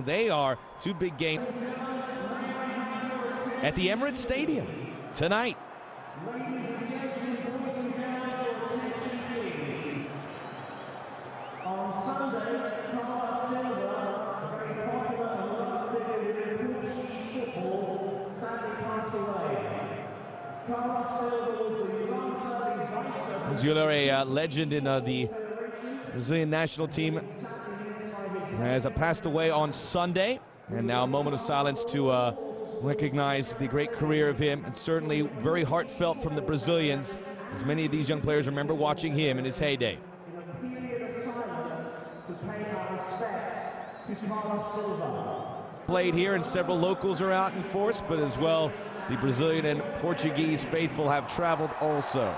They are two big games at the Emirates Stadium tonight. On Sunday, very popular and well-figured in Portuguese football, sadly passed away. You're a legend in the Brazilian national team, has passed away on Sunday, and now a moment of silence to recognize the great career of him, and certainly very heartfelt from the Brazilians, as many of these young players remember watching him in his heyday. Played here, and several locals are out in force, but as well the Brazilian and Portuguese faithful have traveled also.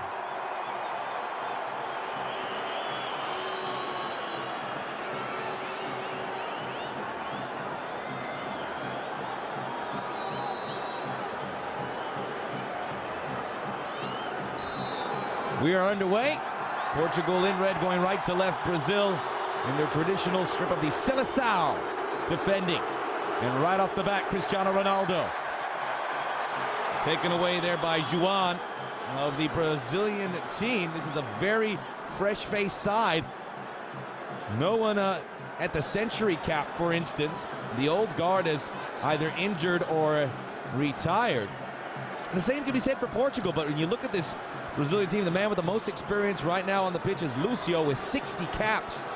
We are underway. Portugal in red going right to left. Brazil in their traditional strip of the Seleção defending. And right off the bat, Cristiano Ronaldo. Taken away there by Juan of the Brazilian team. This is a very fresh-faced side. No one at the century cap, for instance. The old guard is either injured or retired. The same can be said for Portugal, but when you look at this Brazilian team, the man with the most experience right now on the pitch is Lucio with 60 caps.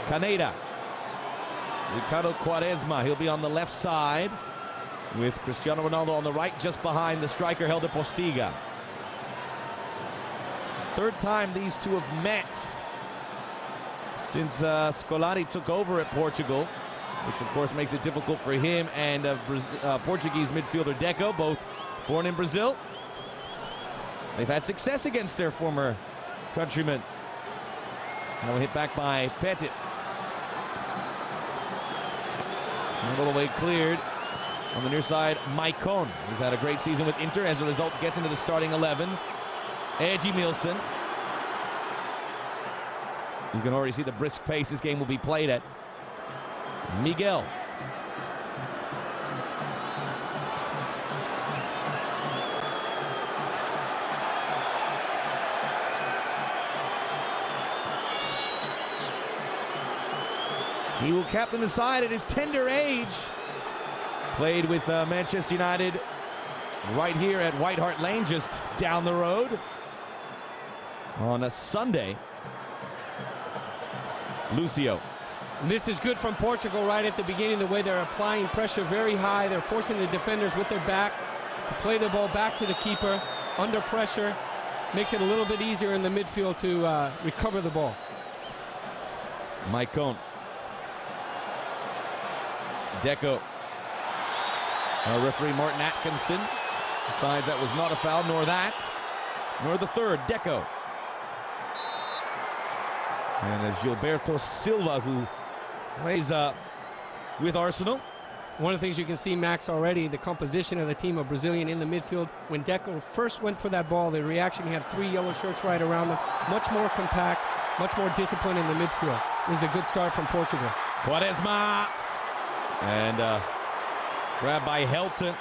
Caneda. Ricardo Quaresma, he'll be on the left side with Cristiano Ronaldo on the right, just behind the striker Helder Postiga. Third time these two have met since Scolari took over at Portugal, which of course makes it difficult for him and Portuguese midfielder Deco, both born in Brazil. They've had success against their former countrymen. Now hit back by Petit. A little way cleared on the near side. Maicon, who's had a great season with Inter, as a result gets into the starting 11. Edmilson. You can already see the brisk pace this game will be played at. Miguel. He will captain the side at his tender age. Played with Manchester United right here at White Hart Lane, just down the road. On a Sunday, Lucio. This is good from Portugal right at the beginning, the way they're applying pressure very high. They're forcing the defenders with their back to play the ball back to the keeper under pressure. Makes it a little bit easier in the midfield to recover the ball. Maicon. Deco. Referee Martin Atkinson decides that was not a foul, nor that, nor the third. Deco. And Gilberto Silva, who plays with Arsenal. One of the things you can see, Max, already, the composition of the team of Brazilian in the midfield. When Deco first went for that ball, the reaction, he had three yellow shirts right around him. Much more compact, much more discipline in the midfield. This is a good start from Portugal. Quaresma. And grabbed by Helton,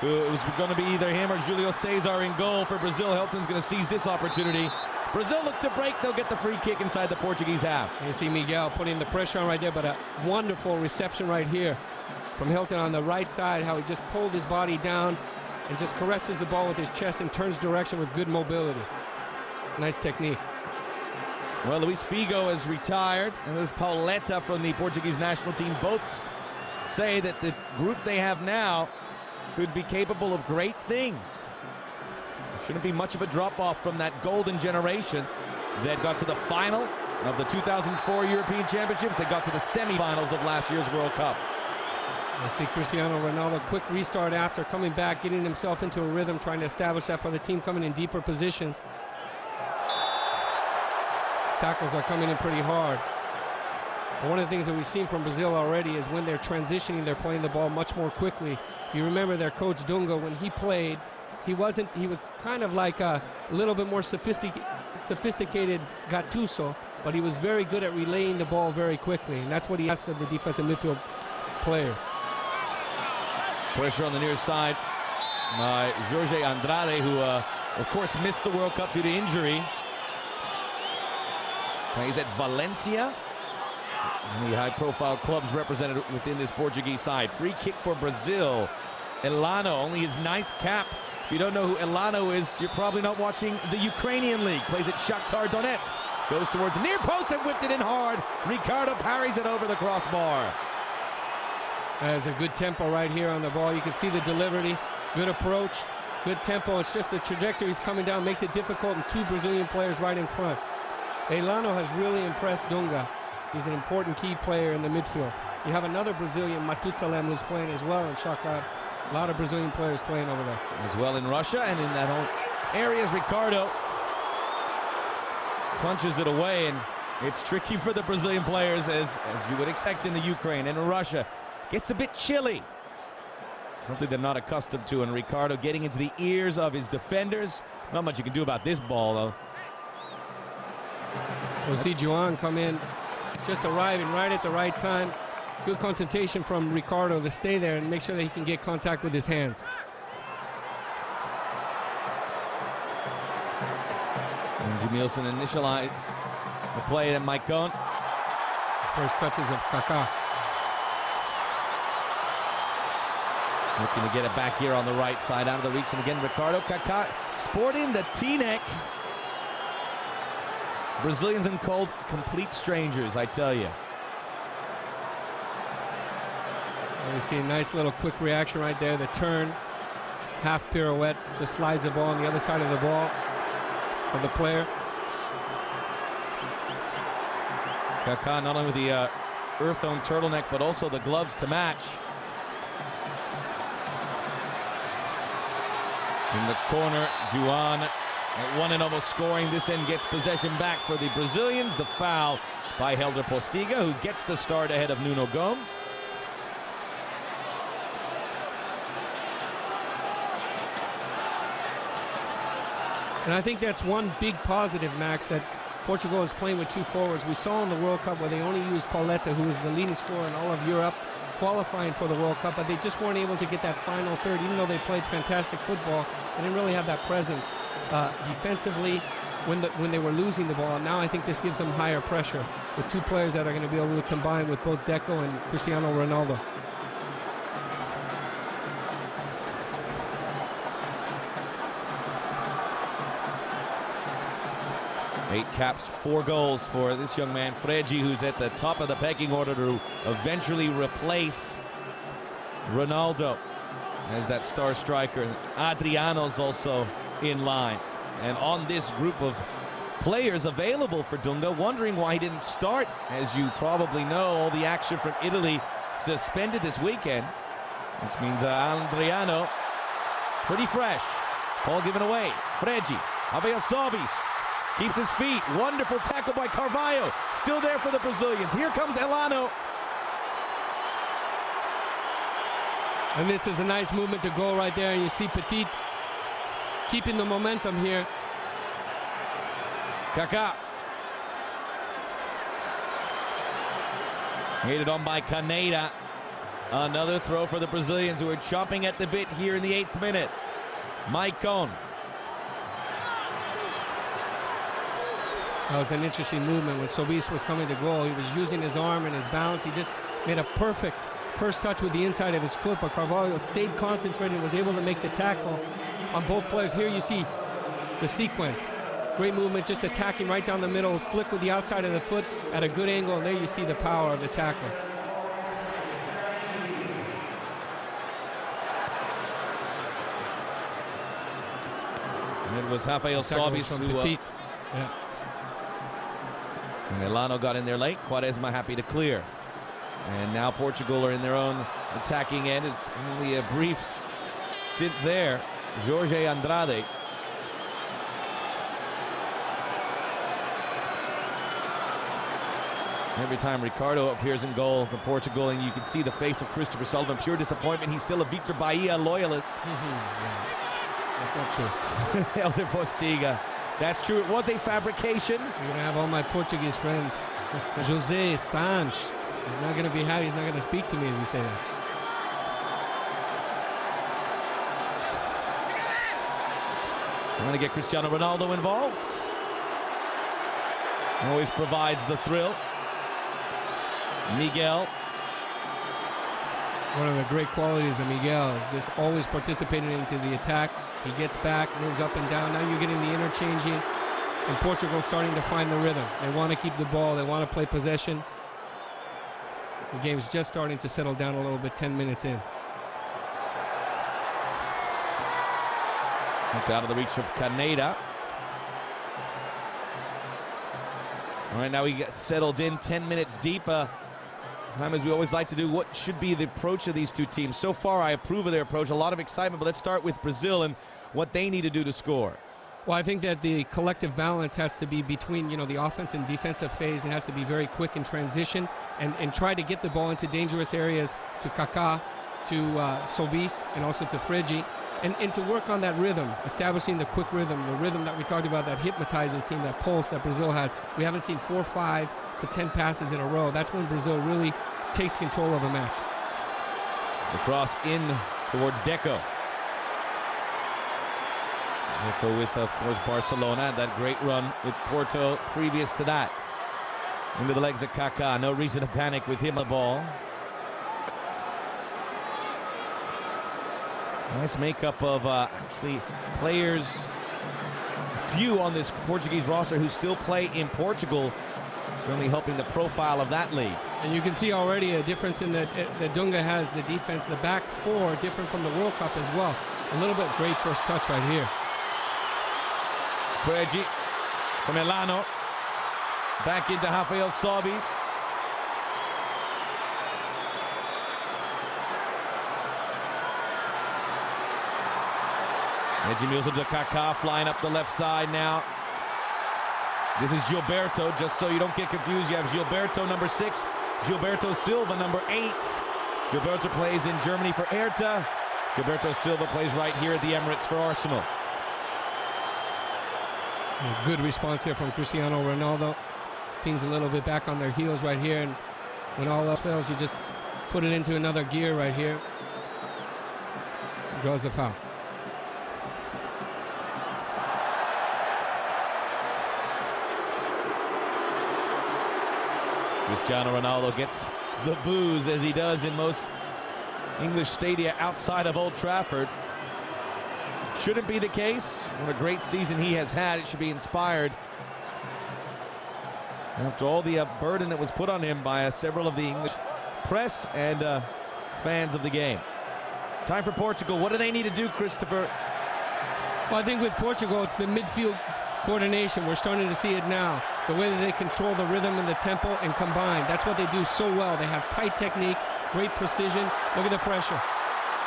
who it was going to be either him or Julio Cesar in goal for Brazil. Helton's going to seize this opportunity. Brazil look to break. They'll get the free kick inside the Portuguese half. You see Miguel putting the pressure on right there, but a wonderful reception right here from Helton on the right side, how he just pulled his body down and just caresses the ball with his chest and turns direction with good mobility. Nice technique. Well, Luis Figo is retired, and this is Pauleta from the Portuguese national team. Both say that the group they have now could be capable of great things. There shouldn't be much of a drop-off from that golden generation that got to the final of the 2004 European Championships. They got to the semifinals of last year's World Cup. I see Cristiano Ronaldo, quick restart after coming back, getting himself into a rhythm, trying to establish that for the team coming in deeper positions. Tackles are coming in pretty hard. But one of the things that we've seen from Brazil already is when they're transitioning, they're playing the ball much more quickly. If you remember their coach Dunga, when he played, he was kind of like a little bit more sophisticated Gattuso, but he was very good at relaying the ball very quickly, and that's what he asks of the defensive midfield players. Pressure on the near side by Jorge Andrade, who, of course, missed the World Cup due to injury. Plays at Valencia. The high-profile clubs represented within this Portuguese side. Free kick for Brazil. Elano, only his 9th cap. If you don't know who Elano is, you're probably not watching the Ukrainian league. Plays at Shakhtar Donetsk. Goes towards the near post and whipped it in hard. Ricardo parries it over the crossbar. There's a good tempo right here on the ball. You can see the delivery, good approach, good tempo. It's just the trajectory he's coming down makes it difficult, and 2 Brazilian players right in front. Elano has really impressed Dunga. He's an important key player in the midfield. You have another Brazilian, Matutsalem, who's playing as well in Shakhtar. A lot of Brazilian players playing over there. As well in Russia, and in that whole area is Ricardo. Punches it away, and it's tricky for the Brazilian players, as you would expect in the Ukraine and in Russia. Gets a bit chilly. Something they're not accustomed to, and Ricardo getting into the ears of his defenders. Not much you can do about this ball, though. We'll see Juan come in, just arriving right at the right time. Good concentration from Ricardo to stay there and make sure that he can get contact with his hands. And Jamilson initialized the play at Maicon. First touches of Kaká. Looking to get it back here on the right side, out of the reach, and again Ricardo. Kaká sporting the T-neck. Brazilians and cold, complete strangers, I tell you. And we see a nice little quick reaction right there. The turn, half pirouette, just slides the ball on the other side of the ball of the player. Kaká not only with the earth-tone turtleneck, but also the gloves to match. In the corner, Juan at 1-0 scoring. This end gets possession back for the Brazilians. The foul by Helder Postiga, who gets the start ahead of Nuno Gomes. And I think that's one big positive, Max, that Portugal is playing with 2 forwards. We saw in the World Cup where they only used Pauleta, who was the leading scorer in all of Europe, qualifying for the World Cup, but they just weren't able to get that final third. Even though they played fantastic football, they didn't really have that presence defensively when they were losing the ball. And now I think this gives them higher pressure with 2 players that are going to be able to combine with both Deco and Cristiano Ronaldo. Eight caps, 4 goals for this young man, Fregi, who's at the top of the pecking order to eventually replace Ronaldo as that star striker. Adriano's also in line. And on this group of players available for Dunga, wondering why he didn't start. As you probably know, all the action from Italy suspended this weekend, which means Adriano pretty fresh. Ball given away. Fregi, Javier Sobis. Keeps his feet. Wonderful tackle by Carvalho. Still there for the Brazilians. Here comes Elano. And this is a nice movement to go right there. And you see Petit keeping the momentum here. Kaká. Headed on by Caneda. Another throw for the Brazilians, who are chomping at the bit here in the 8th minute. Maicon. That was an interesting movement when Sobis was coming to goal. He was using his arm and his balance. He just made a perfect first touch with the inside of his foot, but Carvalho stayed concentrated, was able to make the tackle on both players. Here you see the sequence. Great movement, just attacking right down the middle, flick with the outside of the foot at a good angle, and there you see the power of the tackle. And it was Rafael Sobis who... Yeah. And Elano got in there late. Quaresma happy to clear. And now Portugal are in their own attacking end. It's only a brief stint there. Jorge Andrade. Every time Ricardo appears in goal for Portugal, and you can see the face of Christopher Sullivan, pure disappointment. He's still a Victor Bahia loyalist. Yeah. That's not true. Helder Postiga That's true. It was a fabrication. You're going to have all my Portuguese friends. Jose Sanches. He's not going to be happy. He's not going to speak to me if you say that. Trying to get Cristiano Ronaldo involved. Always provides the thrill. Miguel. One of the great qualities of Miguel is just always participating into the attack. He gets back, moves up and down. Now you're getting the interchanging. And Portugal starting to find the rhythm. They want to keep the ball. They want to play possession. The game's just starting to settle down a little bit, 10 minutes in. Out of the reach of Caneda. All right, now we get settled in, 10 minutes deep. Time as we always like to do, what should be the approach of these two teams? So far, I approve of their approach. A lot of excitement, but let's start with Brazil and what they need to do to score. Well, I think that the collective balance has to be between, the offense and defensive phase. It has to be very quick in transition and try to get the ball into dangerous areas to Kaká, to Sobis, and also to Frigi. And to work on that rhythm, establishing the quick rhythm, the rhythm that we talked about that hypnotizes team, that pulse that Brazil has. We haven't seen 4, 5 to 10 passes in a row. That's when Brazil really takes control of a match. The cross in towards Deco. Deco with, of course, Barcelona. That great run with Porto previous to that. Into the legs of Kaká. No reason to panic with him on the ball. Nice makeup of actually players, few on this Portuguese roster who still play in Portugal, certainly helping the profile of that league. And you can see already a difference in that Dunga has the defense, the back four, different from the World Cup as well. A little bit great first touch right here. Frigi from Elano, back into Rafael Sobis. Edmilson to Kaká, flying up the left side now. This is Gilberto, just so you don't get confused. You have Gilberto, number 6. Gilberto Silva, number 8. Gilberto plays in Germany for Hertha. Gilberto Silva plays right here at the Emirates for Arsenal. A good response here from Cristiano Ronaldo. His team's a little bit back on their heels right here, and when all else fails, you just put it into another gear right here. Draws the foul. Cristiano Ronaldo gets the boos, as he does in most English stadia outside of Old Trafford. Shouldn't be the case. What a great season he has had. It should be inspired after all the burden that was put on him by several of the English press and fans of the game. Time for Portugal. What do they need to do, Christopher? Well, I think with Portugal, it's the midfield coordination. We're starting to see it now. The way that they control the rhythm and the tempo and combine. That's what they do so well. They have tight technique, great precision. Look at the pressure.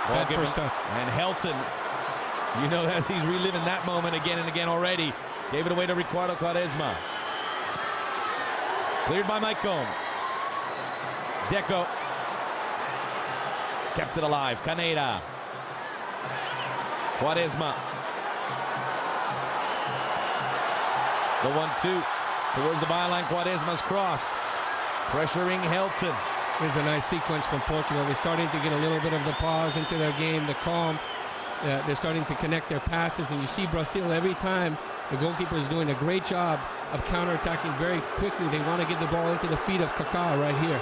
Bad first touch. And Helton, as he's reliving that moment again and again already. Gave it away to Ricardo Quaresma. Cleared by Maicon. Deco. Kept it alive. Caneda. Quaresma. The 1-2 towards the byline. Quaresma's cross. Pressuring Helton. Here's a nice sequence from Portugal. They're starting to get a little bit of the pause into their game, the calm. They're starting to connect their passes, and you see Brazil every time. The goalkeeper is doing a great job of counterattacking very quickly. They want to get the ball into the feet of Kaká right here.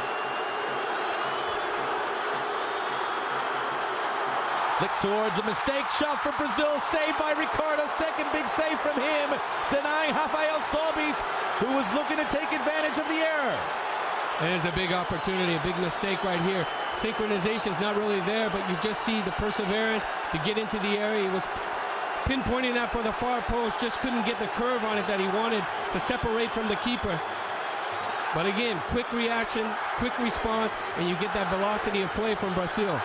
Flick towards a mistake shot for Brazil, saved by Ricardo. Second big save from him, denying Rafael Sobis, who was looking to take advantage of the error. There's a big opportunity, a big mistake right here. Synchronization is not really there, but you just see the perseverance to get into the area. He was pinpointing that for the far post, just couldn't get the curve on it that he wanted to separate from the keeper. But again, quick reaction, quick response, and you get that velocity of play from Brazil.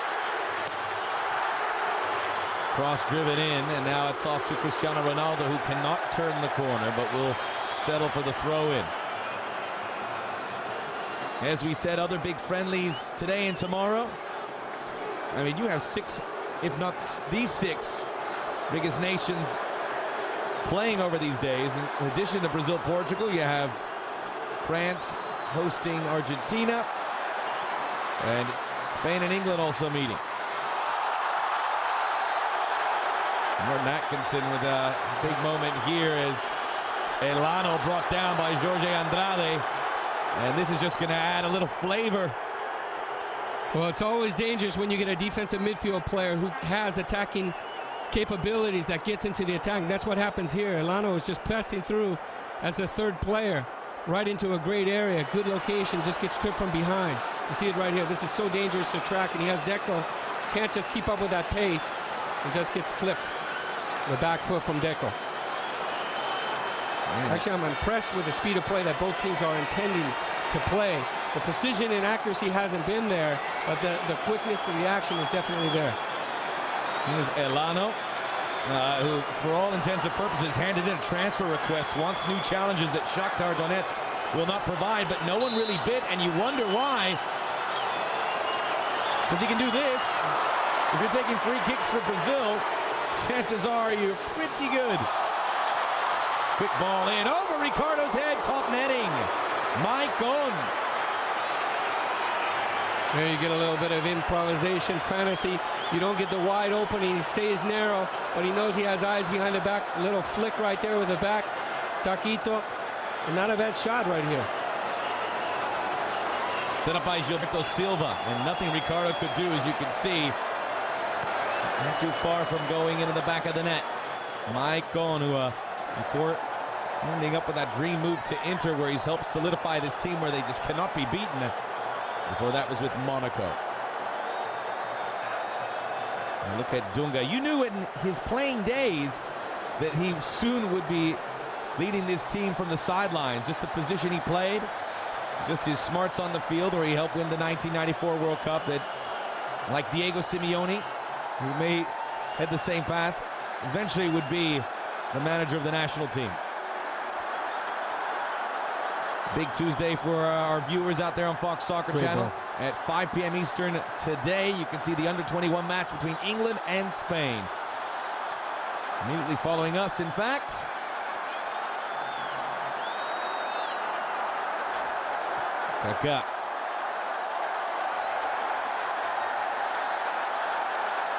Cross driven in, and now it's off to Cristiano Ronaldo, who cannot turn the corner, but will settle for the throw-in. As we said, other big friendlies today and tomorrow. I mean, you have 6, if not the 6, biggest nations playing over these days. In addition to Brazil-Portugal, you have France hosting Argentina, and Spain and England also meeting. Morten Atkinson with a big moment here as Elano brought down by Jorge Andrade, and this is just going to add a little flavor. Well, it's always dangerous when you get a defensive midfield player who has attacking capabilities that gets into the attack. That's what happens here. Elano is just passing through as a third player right into a great area, good location, just gets tripped from behind. You see it right here. This is so dangerous to track, and he has Deco. Can't just keep up with that pace and just gets clipped. The back foot from Deco. Actually, I'm impressed with the speed of play that both teams are intending to play. The precision and accuracy hasn't been there, but the quickness, the reaction is definitely there. Here's Elano, who, for all intents and purposes, handed in a transfer request, wants new challenges that Shakhtar Donetsk will not provide, but no one really bid, and you wonder why. Because he can do this. If you're taking free kicks for Brazil, chances are you're pretty good. Quick ball in, over Ricardo's head, top netting. Maicon. There you get a little bit of improvisation, fantasy. You don't get the wide opening, he stays narrow, but he knows he has eyes behind the back. A little flick right there with the back. Taquito, and not a bad shot right here. Set up by Gilberto Silva, and nothing Ricardo could do, as you can see. Not too far from going into the back of the net. Maicon, who before ending up with that dream move to Inter, where he's helped solidify this team where they just cannot be beaten. Before that was with Monaco. And look at Dunga. You knew in his playing days that he soon would be leading this team from the sidelines. Just the position he played, just his smarts on the field, where he helped win the 1994 World Cup, that, like Diego Simeone, who may head the same path, eventually would be the manager of the national team. Big Tuesday for our viewers out there on Fox Soccer Channel. At 5 p.m. Eastern today, you can see the under-21 match between England and Spain. Immediately following us, in fact. Kaká.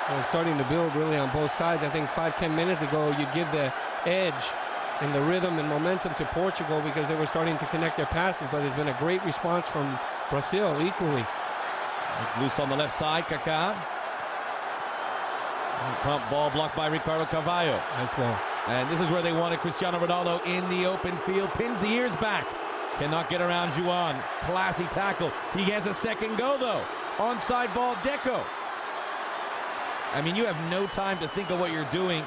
Well, starting to build really on both sides. I think 5-10 minutes ago, you'd give the edge and the rhythm and momentum to Portugal because they were starting to connect their passes, but there's been a great response from Brazil equally. It's loose on the left side, Kaká. Pump ball blocked by Ricardo Carvalho. Nice ball. And this is where they wanted Cristiano Ronaldo in the open field. Pins the ears back. Cannot get around Juan. Classy tackle. He has a second go, though. Onside ball, Deco. I mean, you have no time to think of what you're doing.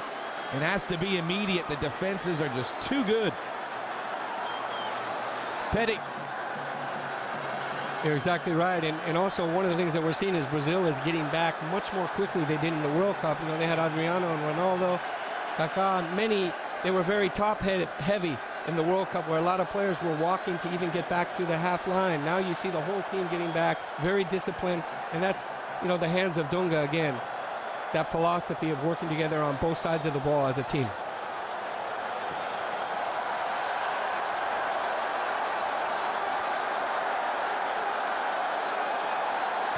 It has to be immediate. The defenses are just too good. Petty. You're exactly right. And also one of the things that we're seeing is Brazil is getting back much more quickly than they did in the World Cup. You know, they had Adriano and Ronaldo, Kaká, and many. They were very top-heavy in the World Cup, where a lot of players were walking to even get back to the half line. Now you see the whole team getting back, very disciplined, and that's, you know, the hands of Dunga again. That philosophy of working together on both sides of the ball as a team.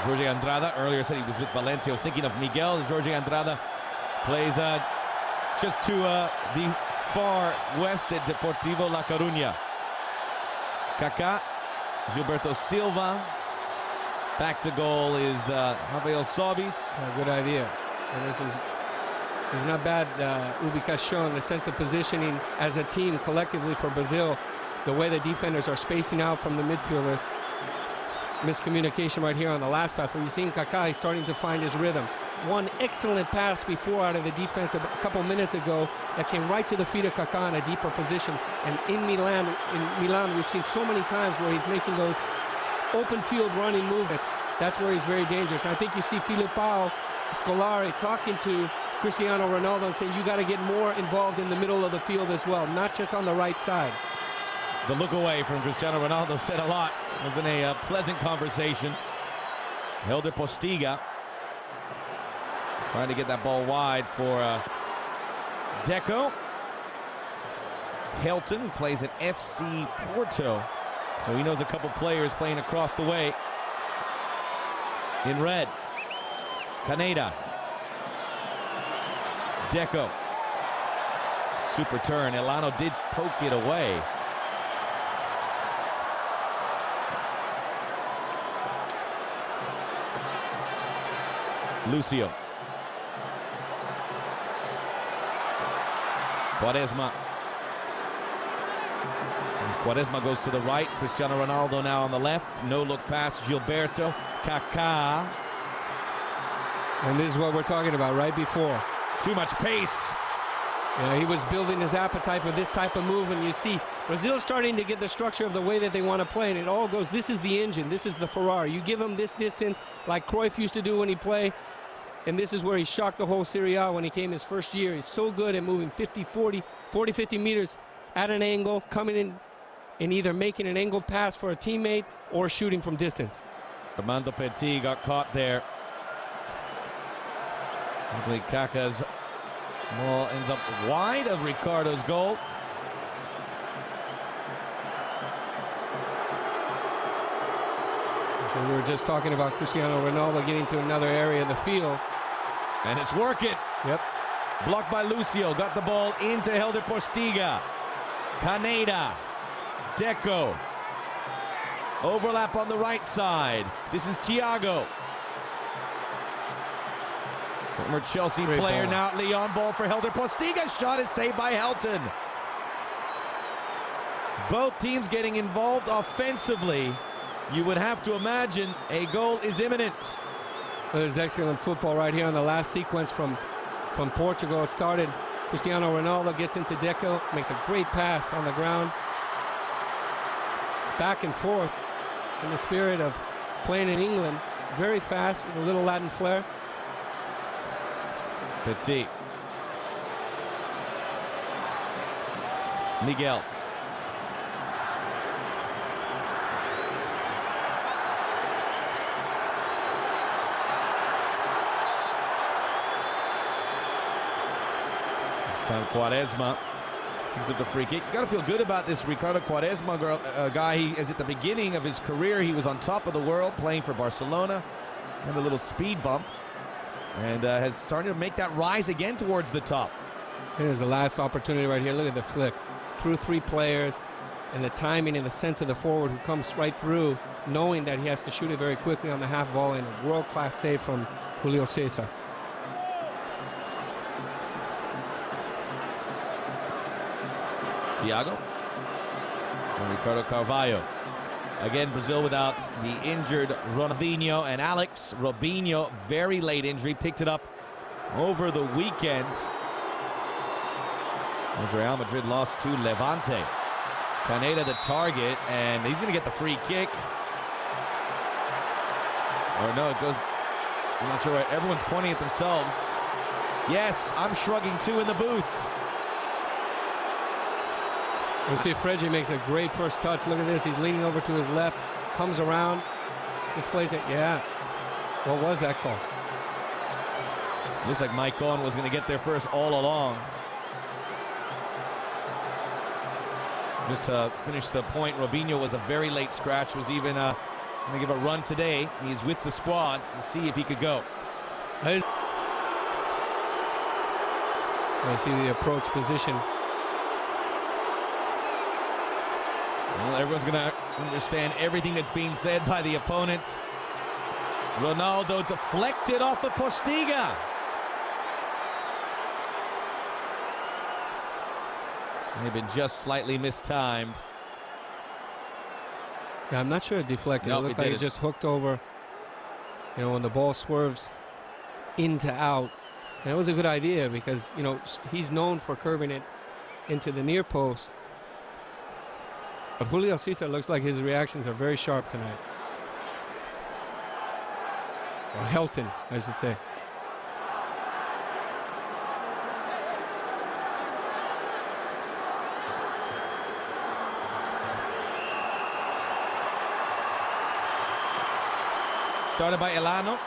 Jorge Andrada earlier said he was with Valencia. I was thinking of Miguel. Jorge Andrada plays just to the far west at Deportivo La Coruña. Kaká, Gilberto Silva. Back to goal is Javier Sobis. A good idea. And this is not bad ubicación, the sense of positioning as a team collectively for Brazil. The way the defenders are spacing out from the midfielders. Miscommunication right here on the last pass, but you're seeing Kaká, he's starting to find his rhythm. One excellent pass before out of the defense a couple minutes ago that came right to the feet of Kaká in a deeper position. And in Milan, we've seen so many times where he's making those open field running movements. That's where he's very dangerous. And I think you see Filipao Scolari talking to Cristiano Ronaldo and saying, you got to get more involved in the middle of the field as well, not just on the right side. The look away from Cristiano Ronaldo said a lot. It wasn't a pleasant conversation. Helder Postiga trying to get that ball wide for Deco. Helton, who plays at FC Porto. So he knows a couple players playing across the way. In red, Caneda. Deco. Super turn. Elano did poke it away. Lucio. Quaresma. As Quaresma goes to the right. Cristiano Ronaldo now on the left. No look pass. Gilberto. Kaká. And this is what we're talking about right before. Too much pace. Yeah, he was building his appetite for this type of movement. You see, Brazil starting to get the structure of the way that they want to play, and it all goes, this is the engine, this is the Ferrari. You give him this distance like Cruyff used to do when he played, and this is where he shocked the whole Serie A when he came his first year. He's so good at moving 50, 50 meters at an angle, coming in and either making an angled pass for a teammate or shooting from distance. Armando Petit got caught there. Luckily, Kaká's ball ends up wide of Ricardo's goal. So we were just talking about Cristiano Ronaldo getting to another area of the field. And it's working. Yep. Blocked by Lucio. Got the ball into Helder Postiga. Caneda. Deco. Overlap on the right side. This is Thiago. Former Chelsea Great player ball. now. Leon ball for Helder Postiga. Shot is saved by Helton. Both teams getting involved offensively. You would have to imagine a goal is imminent. There's excellent football right here on the last sequence from Portugal. It started. Cristiano Ronaldo gets into Deco, makes a great pass on the ground. It's back and forth in the spirit of playing in England. Very fast with a little Latin flair. Petit. Miguel. This time Quaresma gives up the free kick. Got to feel good about this Ricardo Quaresma guy. He is at the beginning of his career. He was on top of the world playing for Barcelona. Had a little speed bump. And has started to make that rise again towards the top. Here's the last opportunity right here. Look at the flick. Through three players, and the timing and the sense of the forward who comes right through, knowing that he has to shoot it very quickly on the half volley, and a world-class save from Julio Cesar. Thiago. And Ricardo Carvalho. Again, Brazil without the injured Ronaldinho and Alex. Robinho, very late injury, picked it up over the weekend as Real Madrid lost to Levante. Caneda the target, and he's going to get the free kick. Or no, it goes, I'm not sure, everyone's pointing at themselves. Yes, I'm shrugging too in the booth. You see Fredji makes a great first touch. Look at this. He's leaning over to his left, comes around, just plays it. Yeah. What was that call? Looks like Mike Owen was going to get there first all along. Just to finish the point, Robinho was a very late scratch, was even going to give a run today. He's with the squad to see if he could go. I see the approach position. Well, everyone's going to understand everything that's being said by the opponent. Ronaldo deflected off of Postiga. May have been just slightly mistimed. Yeah, I'm not sure it deflected. No, it looked it like didn't. it just hooked over. You know, when the ball swerves in to out. And it was a good idea because, you know, he's known for curving it into the near post. But Julio Cesar looks like his reactions are very sharp tonight. Or Helton, I should say. Started by Elano.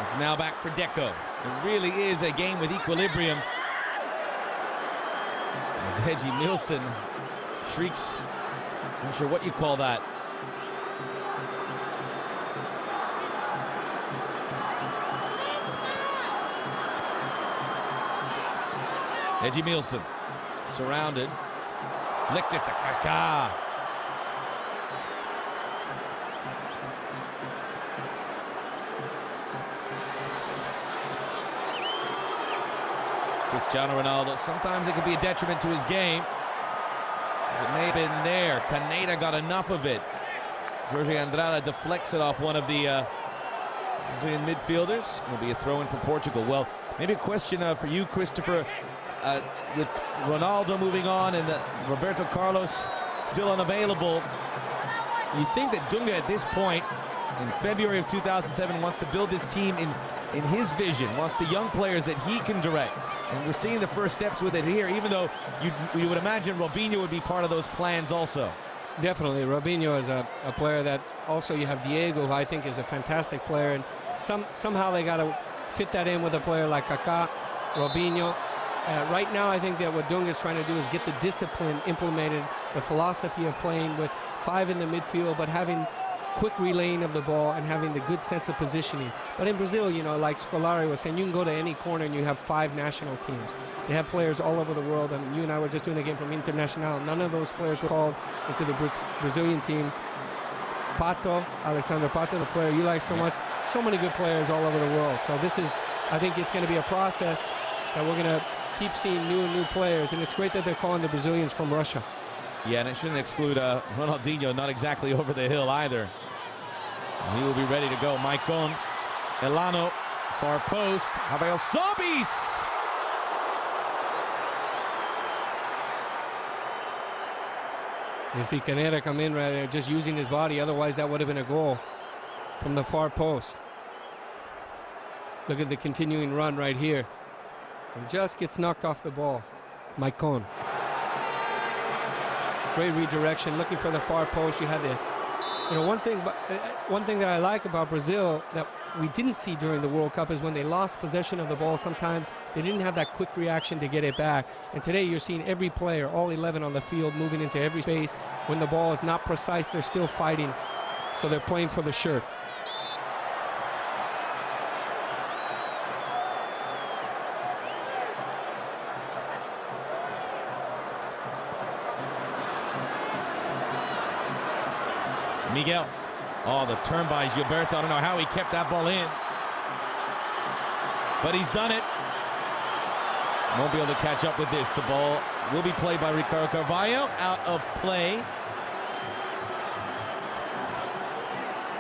It's now back for Deco. It really is a game with equilibrium. As Eddie Nielsen shrieks. Not sure what you call that. Eddie Nielsen surrounded. Flicked it to Kaká. Cristiano Ronaldo, sometimes it can be a detriment to his game. It may have been there. Caneda got enough of it. Jorge Andrade deflects it off one of the Brazilian midfielders. It'll be a throw-in for Portugal. Well, maybe a question for you, Christopher. With Ronaldo moving on and Roberto Carlos still unavailable, you think that Dunga at this point, in February of 2007, wants to build this team in his vision, wants the young players that he can direct. And we're seeing the first steps with it here, even though you would imagine Robinho would be part of those plans also. Definitely. Robinho is a player that also you have Diego, who I think is a fantastic player. And somehow they got to fit that in with a player like Kaká, Robinho. Right now, I think that what Dunga is trying to do is get the discipline implemented, the philosophy of playing with 5 in the midfield, but having quick relaying of the ball and having the good sense of positioning. But in Brazil, you know, like Scolari was saying, you can go to any corner and you have 5 national teams. They have players all over the world. I mean, you and I were just doing a game from Internacional. None of those players were called into the Brazilian team. Pato, Alexander Pato, the player you like so much. So many good players all over the world. So this is, I think it's going to be a process that we're going to keep seeing new and new players, and it's great that they're calling the Brazilians from Russia. Yeah, and it shouldn't exclude Ronaldinho, not exactly over the hill either. He will be ready to go. Maicon, Elano, far post, Abel Sobis! You see Caneda come in right there, just using his body, otherwise that would have been a goal from the far post. Look at the continuing run right here. And just gets knocked off the ball. Maicon. Great redirection, looking for the far post. You had the, you know, one thing that I like about Brazil that we didn't see during the World Cup is when they lost possession of the ball, sometimes they didn't have that quick reaction to get it back. And today you're seeing every player, all 11 on the field, moving into every space. When the ball is not precise, they're still fighting. So they're playing for the shirt. Miguel. Oh, the turn by Gilberto. I don't know how he kept that ball in. But he's done it. Won't be able to catch up with this. The ball will be played by Ricardo Carvalho. Out of play.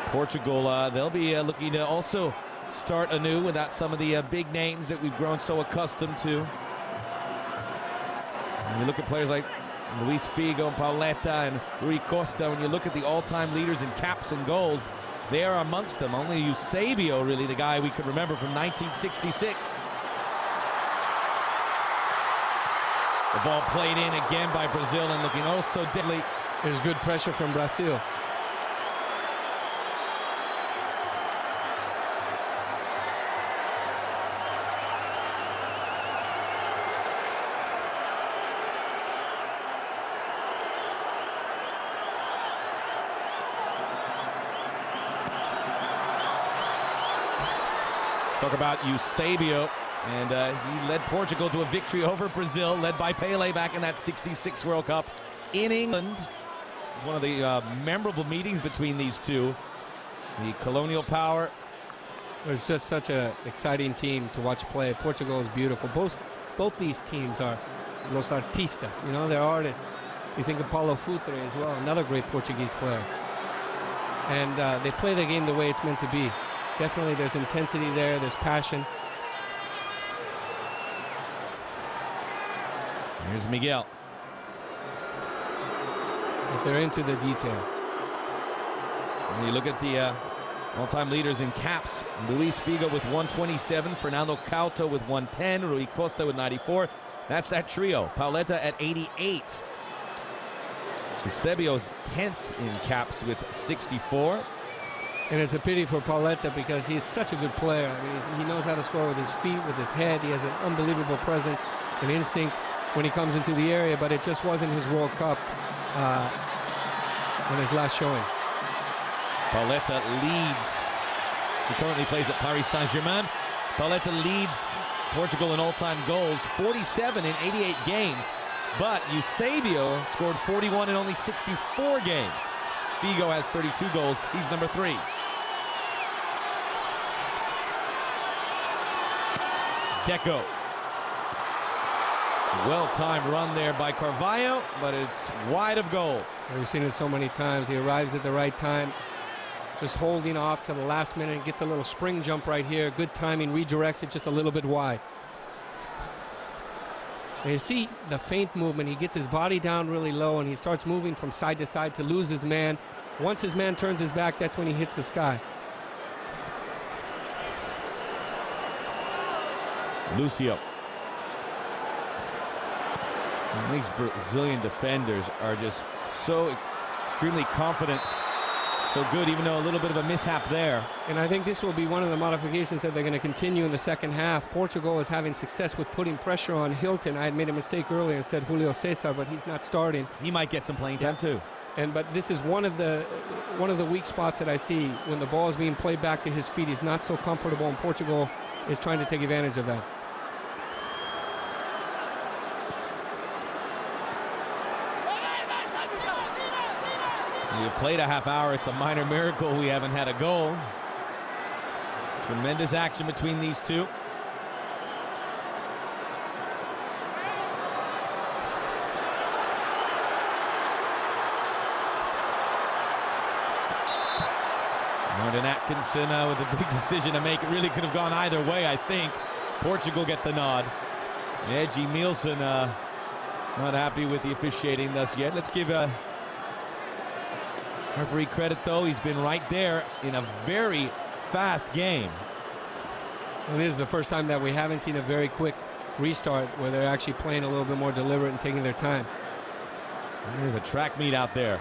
Portugal, they'll be looking to also start anew without some of the big names that we've grown so accustomed to. When you look at players like Luis Figo, Pauleta, and Rui Costa, when you look at the all-time leaders in caps and goals, they are amongst them. Only Eusebio, really, the guy we could remember from 1966. The ball played in again by Brazil and looking oh so deadly. There's good pressure from Brazil. Talk about Eusebio, and he led Portugal to a victory over Brazil, led by Pelé back in that '66 World Cup in England. It was one of the memorable meetings between these two. The colonial power. It was just such an exciting team to watch play. Portugal is beautiful. Both these teams are los artistas, you know, they're artists. You think of Paulo Futre as well, another great Portuguese player. And they play the game the way it's meant to be. Definitely there's intensity there, there's passion. Here's Miguel. But they're into the detail. When you look at the all-time leaders in caps, Luis Figo with 127, Fernando Couto with 110, Rui Costa with 94. That's that trio. Pauleta at 88. Eusebio's 10th in caps with 64. And it's a pity for Pauleta because he's such a good player. I mean, he knows how to score with his feet, with his head. He has an unbelievable presence, an instinct. when he comes into the area, but it just wasn't his World Cup on his last showing. Pauleta leads. He currently plays at Paris Saint-Germain. Pauleta leads Portugal in all-time goals, 47 in 88 games. But Eusebio scored 41 in only 64 games. Figo has 32 goals. He's number 3. Deco. Well-timed run there by Carvalho, but it's wide of goal. We've seen it so many times. He arrives at the right time, just holding off to the last minute. Gets a little spring jump right here. Good timing, redirects it just a little bit wide. And you see the feint movement. He gets his body down really low, and he starts moving from side to side to lose his man. Once his man turns his back, that's when he hits the sky. Lucio. And these Brazilian defenders are just so extremely confident, so good, even though a little bit of a mishap there. And I think this will be one of the modifications that they're going to continue in the second half. Portugal is having success with putting pressure on Hilton. I had made a mistake earlier and said Julio Cesar, but he's not starting. He might get some playing time too. But this is one of the weak spots that I see when the ball is being played back to his feet. He's not so comfortable, and Portugal is trying to take advantage of that. We've played a half hour. It's a minor miracle we haven't had a goal. Tremendous action between these two. Martin Atkinson with a big decision to make. It really could have gone either way, I think. Portugal get the nod. Edgy Nielsen not happy with the officiating thus yet. Let's give referee credit, though. He's been right there in a very fast game. And this is the first time that we haven't seen a very quick restart where they're actually playing a little bit more deliberate and taking their time. There's a track meet out there.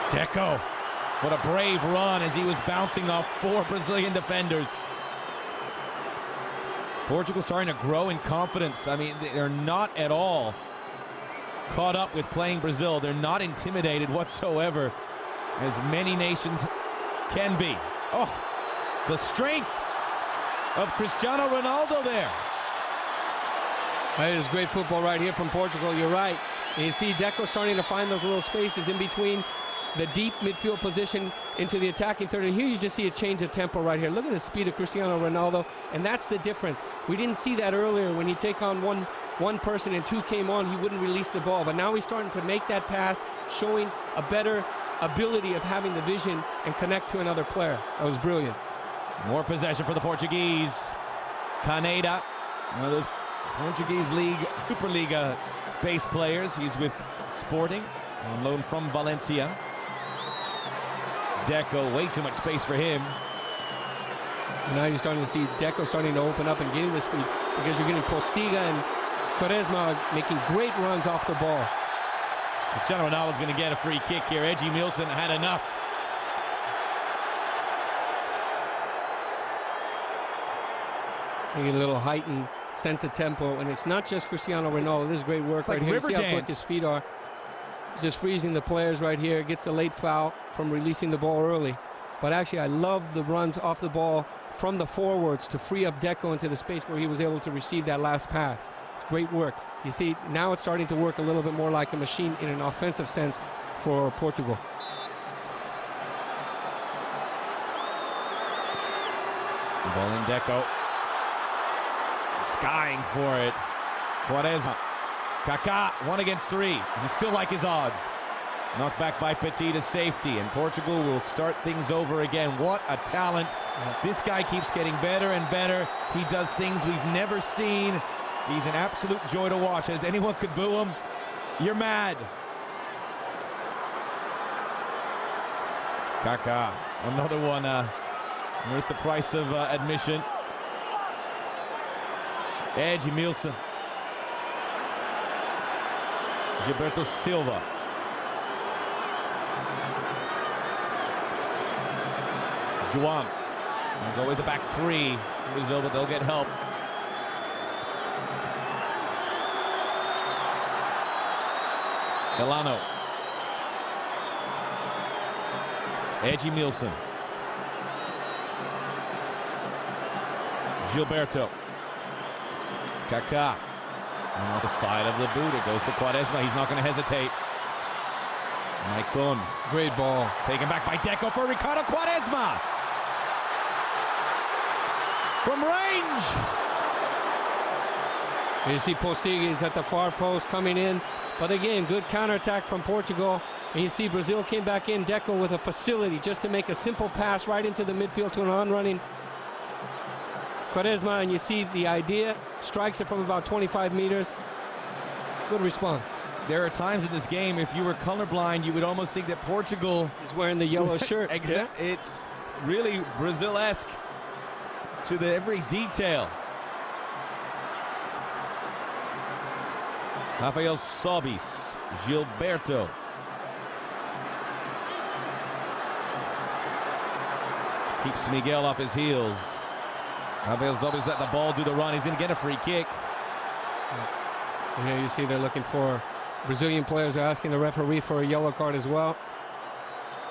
Deco, what a brave run as he was bouncing off 4 Brazilian defenders. Portugal starting to grow in confidence. I mean, they're not at all caught up with playing Brazil. They're not intimidated whatsoever, as many nations can be. Oh, the strength of Cristiano Ronaldo there. That is great football right here from Portugal. You're right. And you see Deco starting to find those little spaces in between the deep midfield position into the attacking third. And here you just see a change of tempo right here. Look at the speed of Cristiano Ronaldo, and that's the difference. We didn't see that earlier when he'd take on one person and 2 came on, he wouldn't release the ball. But now he's starting to make that pass, showing a better ability of having the vision and connect to another player. That was brilliant. More possession for the Portuguese. Caneda, one of those Portuguese League, Superliga base players. He's with Sporting on loan from Valencia. Deco, way too much space for him. And now you're starting to see Deco starting to open up and getting the speed, because you're getting Postiga and Quaresma making great runs off the ball. Cristiano Ronaldo's going to get a free kick here. Edgy Nielsen had enough. You get a little heightened sense of tempo, and it's not just Cristiano Ronaldo. This is great work right here. You see how quick his feet are. He's just freezing the players right here. Gets a late foul from releasing the ball early. But actually, I love the runs off the ball from the forwards to free up Deco into the space where he was able to receive that last pass. It's great work. You see, now it's starting to work a little bit more like a machine in an offensive sense for Portugal. Ball in Deco. Skying for it. Quaresma. Kaká, 1 against 3. You still like his odds. Knocked back by Petit to safety, and Portugal will start things over again. What a talent. This guy keeps getting better and better. He does things we've never seen. He's an absolute joy to watch. As anyone could boo him, you're mad. Kaká, another one worth the price of admission. Edmilson. Gilberto Silva. Juan. There's always a back three in Brazil, but they'll get help. Elano. Edmilson. Gilberto. Kaká. On the side of the boot, it goes to Quaresma. He's not going to hesitate. Maicon. Great ball. Taken back by Deco for Ricardo Quaresma. From range. You see Postiga at the far post coming in. But again, good counterattack from Portugal. And you see Brazil came back in. Deco with a facility just to make a simple pass right into the midfield to an on-running Quaresma. And you see the idea. Strikes it from about 25 meters. Good response. There are times in this game, if you were colorblind, you would almost think that Portugal is wearing the yellow shirt. Yeah. It's really Brazil-esque to every detail. Rafael Sobis, Gilberto. Keeps Miguel off his heels. Rafael Sobis let the ball do the run. He's going to get a free kick. And here you see they're looking for Brazilian players are asking the referee for a yellow card as well.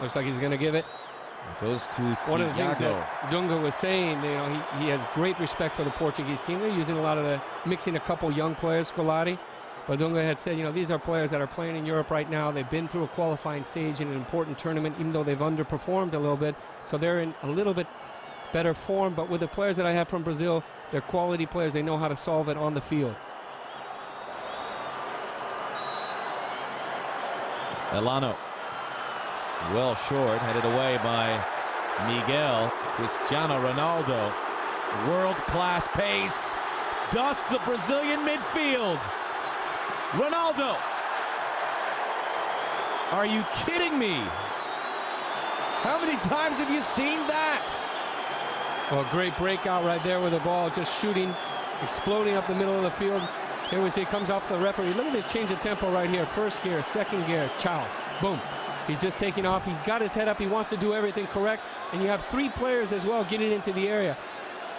Looks like he's going to give it. It goes to One of the things that Dunga was saying, you know, he has great respect for the Portuguese team. They're using a lot of mixing a couple young players, Scolari. But Dunga had said, you know, these are players that are playing in Europe right now. They've been through a qualifying stage in an important tournament, even though they've underperformed a little bit. So they're in a little bit better form. But with the players that I have from Brazil, they're quality players. They know how to solve it on the field. Elano. Well short, headed away by Miguel. Cristiano Ronaldo. World-class pace. Dusts the Brazilian midfield. Ronaldo. Are you kidding me? How many times have you seen that? Well, great breakout right there with the ball, just shooting, exploding up the middle of the field. Here we see it comes off the referee. Look at this change of tempo right here. First gear, second gear, ciao, boom. He's just taking off. He's got his head up. He wants to do everything correct. And you have three players as well getting into the area.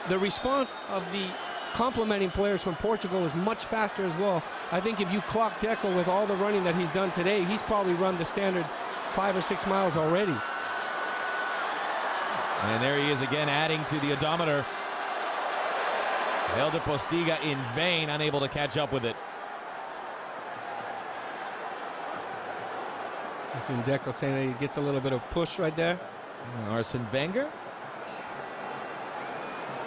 The response of the complementing players from Portugal is much faster as well. I think if you clock Deco with all the running that he's done today, he's probably run the standard 5 or 6 miles already. And there he is again, adding to the odometer. Held to Postiga in vain, unable to catch up with it. I've seen Deco saying that he gets a little bit of push right there. Arsene Wenger.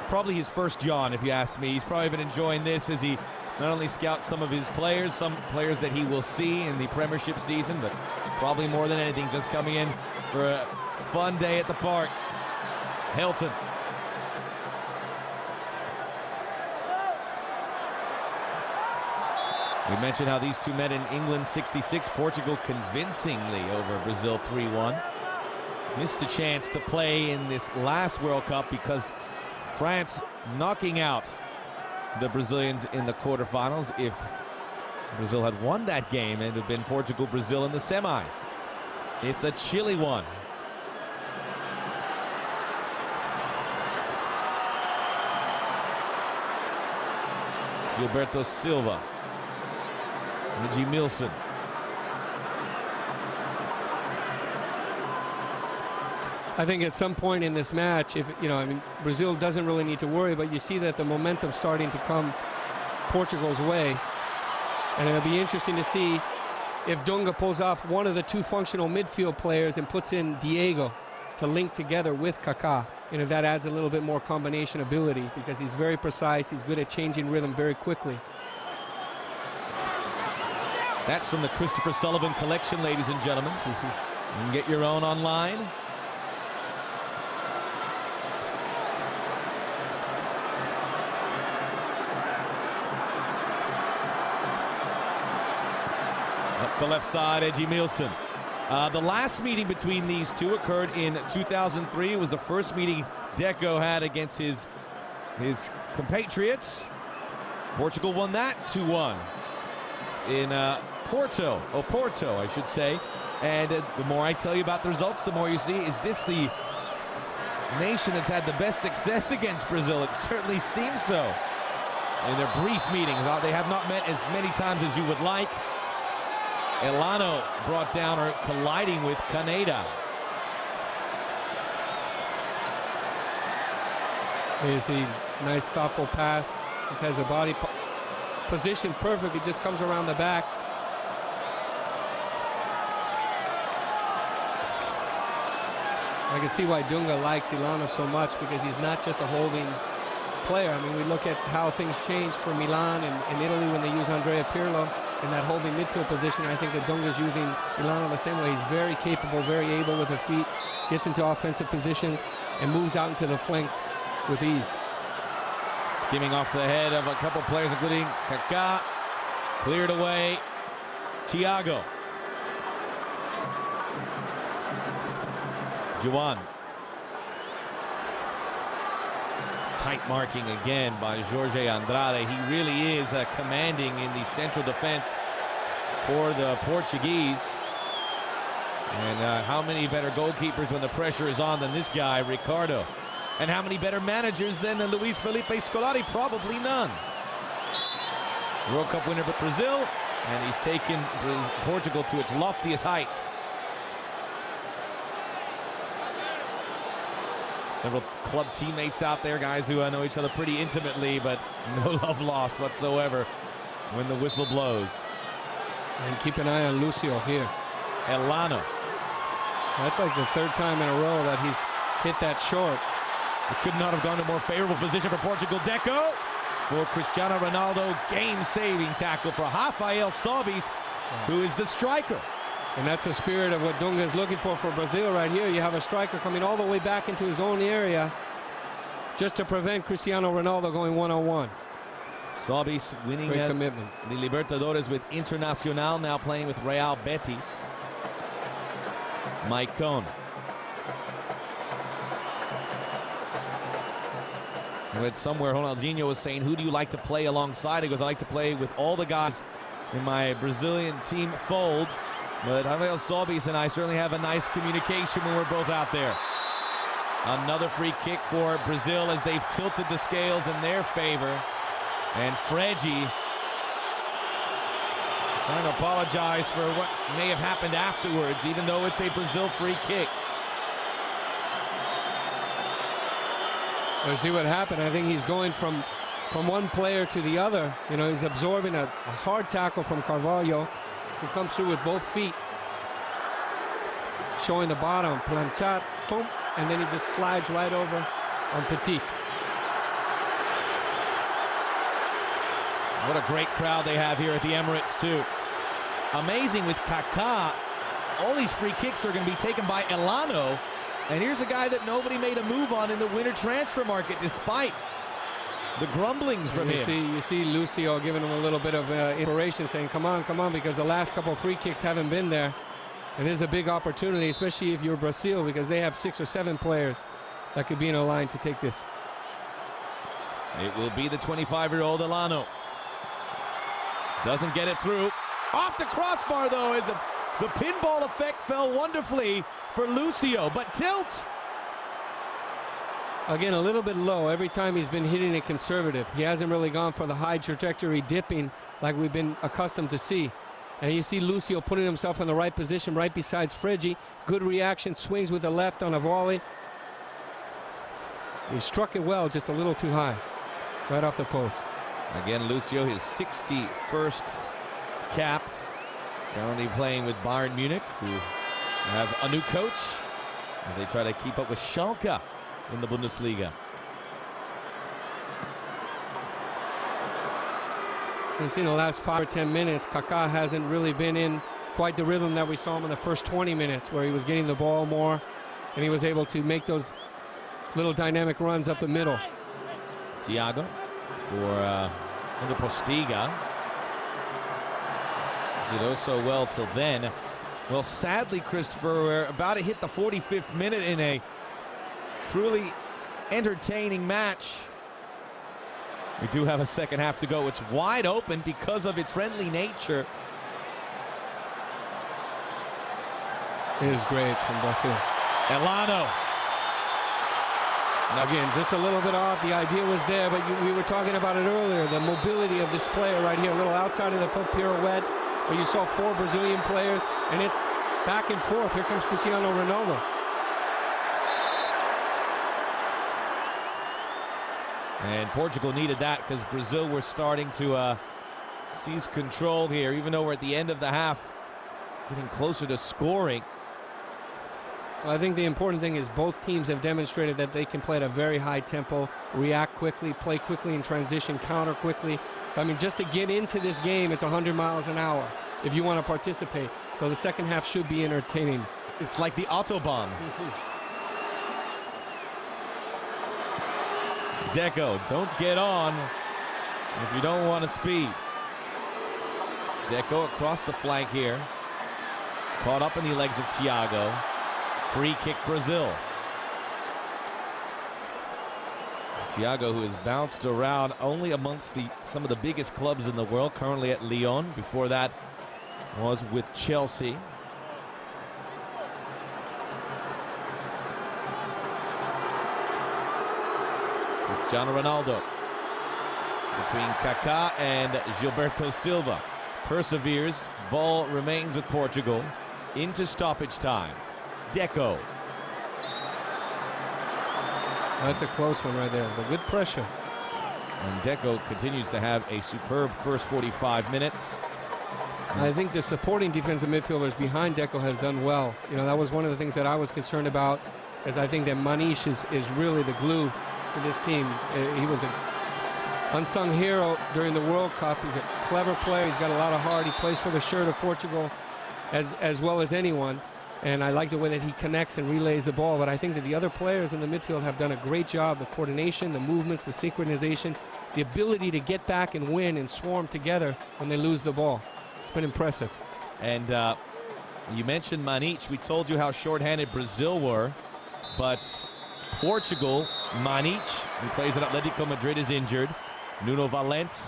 Probably his first yawn, if you ask me. He's probably been enjoying this as he not only scouts some of his players, some players that he will see in the Premiership season, but probably more than anything just coming in for a fun day at the park. Hilton. We mentioned how these two met in England 66, Portugal convincingly over Brazil 3-1. Missed a chance to play in this last World Cup because France knocking out the Brazilians in the quarterfinals. If Brazil had won that game, it would have been Portugal-Brazil in the semis. It's a chilly one. Gilberto Silva. Edmilson. I think at some point in this match, if you know, I mean, Brazil doesn't really need to worry, but you see that the momentum starting to come Portugal's way, and it'll be interesting to see if Dunga pulls off one of the two functional midfield players and puts in Diego to link together with Kaká, and if that adds a little bit more combination ability, because he's very precise, he's good at changing rhythm very quickly. That's from the Christopher Sullivan collection, ladies and gentlemen. You can get your own online. Up the left side, Edmilson. The last meeting between these two occurred in 2003. It was the first meeting Deco had against his compatriots. Portugal won that 2-1 in Porto, I should say. And the more I tell you about the results, the more you see, is this the nation that's had the best success against Brazil? It certainly seems so. In their brief meetings, they have not met as many times as you would like. Elano brought down or colliding with Caneda. Here you see, nice thoughtful pass. Just has the body positioned perfectly, just comes around the back. I can see why Dunga likes Elano so much, because he's not just a holding player. I mean, we look at how things changed for Milan and Italy when they use Andrea Pirlo in that holding midfield position. I think that Dunga's using Elano the same way. He's very capable, very able with her feet, gets into offensive positions, and moves out into the flanks with ease. Skimming off the head of a couple players, including Kaká. Cleared away. Thiago. Juan. Tight marking again by Jorge Andrade. He really is commanding in the central defense for the Portuguese. And how many better goalkeepers when the pressure is on than this guy, Ricardo? And how many better managers than Luis Felipe Scolari? Probably none. World Cup winner for Brazil, and he's taken Portugal to its loftiest heights. Several club teammates out there, guys who know each other pretty intimately, but no love lost whatsoever when the whistle blows. And keep an eye on Lucio here. Elano. That's like the third time in a row that he's hit that short. It could not have gone to a more favorable position for Portugal. Deco for Cristiano Ronaldo. Game-saving tackle for Rafael Sobis, who is the striker. And that's the spirit of what Dunga is looking for Brazil right here. You have a striker coming all the way back into his own area just to prevent Cristiano Ronaldo going one-on-one. Sobis winning Great commitment. The Libertadores with Internacional, now playing with Real Betis. Maicon. I read somewhere Ronaldinho was saying, who do you like to play alongside? He goes, I like to play with all the guys in my Brazilian team fold. But Rafael Sobis and I certainly have a nice communication when we're both out there. Another free kick for Brazil as they've tilted the scales in their favor. And Fregi trying to apologize for what may have happened afterwards, even though it's a Brazil free kick. We'll see what happened. I think he's going from one player to the other. You know, he's absorbing a hard tackle from Carvalho, who comes through with both feet, showing the bottom, planchat, boom, and then he just slides right over on Petit. What a great crowd they have here at the Emirates, too. Amazing with Kaká. All these free kicks are going to be taken by Elano. And here's a guy that nobody made a move on in the winter transfer market, despite the grumblings from him. You see Lucio giving him a little bit of inspiration, saying, come on, because the last couple of free kicks haven't been there. And this is a big opportunity, especially if you're Brazil, because they have 6 or 7 players that could be in a line to take this. It will be the 25-year-old Elano. Doesn't get it through. Off the crossbar, though, as the pinball effect fell wonderfully for Lucio, but tilt. Again, a little bit low. Every time he's been hitting it conservative. He hasn't really gone for the high trajectory dipping like we've been accustomed to see. And you see Lucio putting himself in the right position right besides Fregi. Good reaction, swings with the left on a volley. He struck it well, just a little too high. Right off the post. Again, Lucio, his 61st cap. Currently playing with Bayern Munich, who have a new coach as they try to keep up with Schalke in the Bundesliga. We've seen the last 5 or 10 minutes, Kaká hasn't really been in quite the rhythm that we saw him in the first 20 minutes, where he was getting the ball more and he was able to make those little dynamic runs up the middle. Thiago for under Postiga. Did oh so well till then. Well, sadly, Christopher, we're about to hit the 45th minute in a truly entertaining match. We do have a second half to go. It's wide open because of its friendly nature. It is great from Brazil. Elano. Again, just a little bit off. The idea was there, but we were talking about it earlier. The mobility of this player right here, a little outside of the foot pirouette, where you saw 4 Brazilian players, and it's back and forth. Here comes Cristiano Ronaldo. And Portugal needed that because Brazil were starting to seize control here, even though we're at the end of the half, getting closer to scoring. Well, I think the important thing is both teams have demonstrated that they can play at a very high tempo, react quickly, play quickly in transition, counter quickly. So, I mean, just to get into this game, it's 100 miles an hour if you want to participate. So the second half should be entertaining. It's like the Autobahn. Deco, don't get on if you don't want to speed. Deco across the flank here. Caught up in the legs of Thiago. Free kick Brazil. Thiago, who has bounced around only amongst some of the biggest clubs in the world, currently at Lyon. Before that was with Chelsea. Cristiano Ronaldo between Kaká and Gilberto Silva. Perseveres. Ball remains with Portugal. Into stoppage time. Deco. That's a close one right there, but good pressure. And Deco continues to have a superb first 45 minutes. I think the supporting defensive midfielders behind Deco has done well. You know, that was one of the things that I was concerned about, as I think that Maniche is really the glue to this team. He was an unsung hero during the World Cup. He's a clever player. He's got a lot of heart. He plays for the shirt of Portugal as well as anyone. And I like the way that he connects and relays the ball. But I think that the other players in the midfield have done a great job. The coordination, the movements, the synchronization, the ability to get back and win and swarm together when they lose the ball. It's been impressive. And you mentioned Maniche. We told you how shorthanded Brazil were. But Portugal, Maniche, who plays at Atletico Madrid, is injured. Nuno Valente,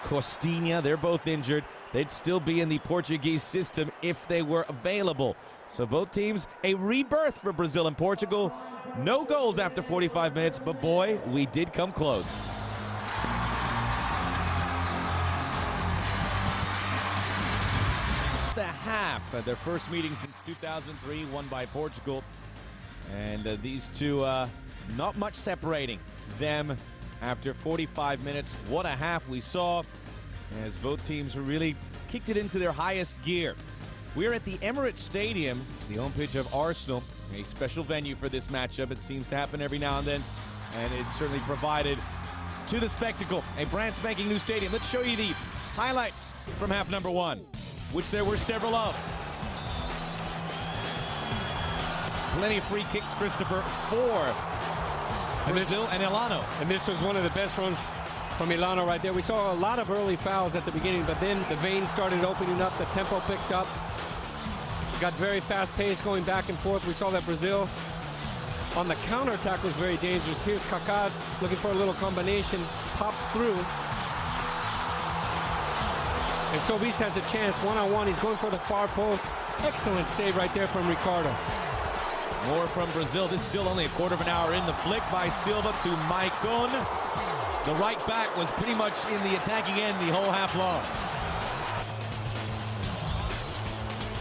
Costinha, they're both injured. They'd still be in the Portuguese system if they were available. So both teams, a rebirth for Brazil and Portugal. No goals after 45 minutes, but boy, we did come close. The half, their first meeting since 2003, won by Portugal. And these two, not much separating them after 45 minutes. What a half we saw as both teams really kicked it into their highest gear. We're at the Emirates Stadium, the home pitch of Arsenal, a special venue for this matchup. It seems to happen every now and then, and it's certainly provided to the spectacle. A brand spanking new stadium. Let's show you the highlights from half number 1, which there were several of. Plenty of free kicks, Christopher, for Brazil and Elano. And this was one of the best runs from Elano right there. We saw a lot of early fouls at the beginning, but then the veins started opening up, the tempo picked up. Got very fast pace going back and forth. We saw that Brazil on the counterattack was very dangerous. Here's Kaká looking for a little combination, pops through. And Solis has a chance, one-on-one. He's going for the far post. Excellent save right there from Ricardo. More from Brazil. This is still only a quarter of an hour in. The flick by Silva to Maicon. The right back was pretty much in the attacking end the whole half long.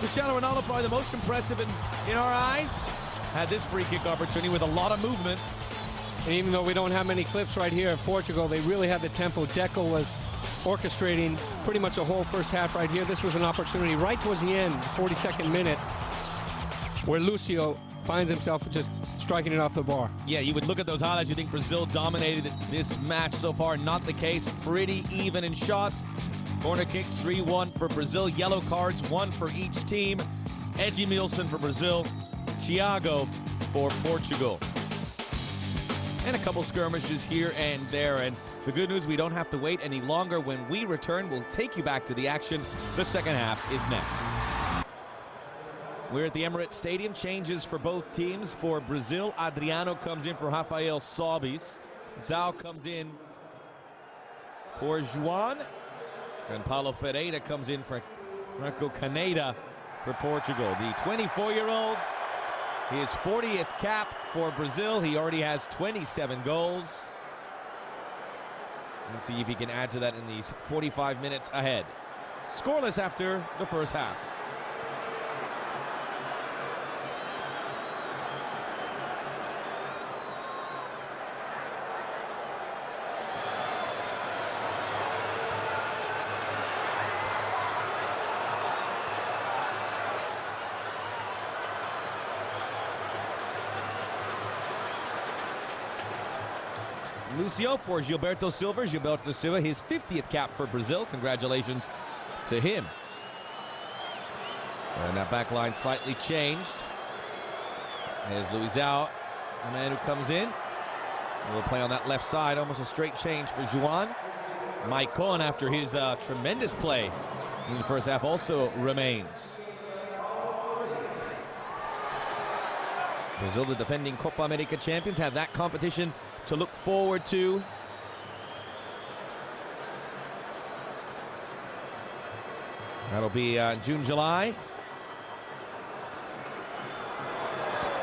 Cristiano Ronaldo, probably the most impressive in our eyes, had this free kick opportunity with a lot of movement. And even though we don't have many clips right here of Portugal, they really had the tempo. Deco was orchestrating pretty much the whole first half right here. This was an opportunity right towards the end, 42nd minute, where Lucio finds himself just striking it off the bar. Yeah, you would look at those highlights, you think Brazil dominated this match so far. Not the case. Pretty even in shots. Corner kicks, 3-1 for Brazil. Yellow cards, 1 for each team. Edmilson for Brazil. Thiago for Portugal. And a couple skirmishes here and there. And the good news, we don't have to wait any longer. When we return, we'll take you back to the action. The second half is next. We're at the Emirates Stadium. Changes for both teams. For Brazil, Adriano comes in for Rafael Sobis. Zhao comes in for Juan. And Paulo Ferreira comes in for Marco Caneda for Portugal. The 24-year-old, his 40th cap for Brazil. He already has 27 goals. Let's see if he can add to that in these 45 minutes ahead. Scoreless after the first half. Lucio for Gilberto Silva. Gilberto Silva, his 50th cap for Brazil. Congratulations to him. And that back line slightly changed. There's Luizão, the man who comes in. And will play on that left side. Almost a straight change for Juan. Maicon, after his tremendous play in the first half, also remains. Brazil, the defending Copa America champions, have that competition to look forward to. That'll be June, July.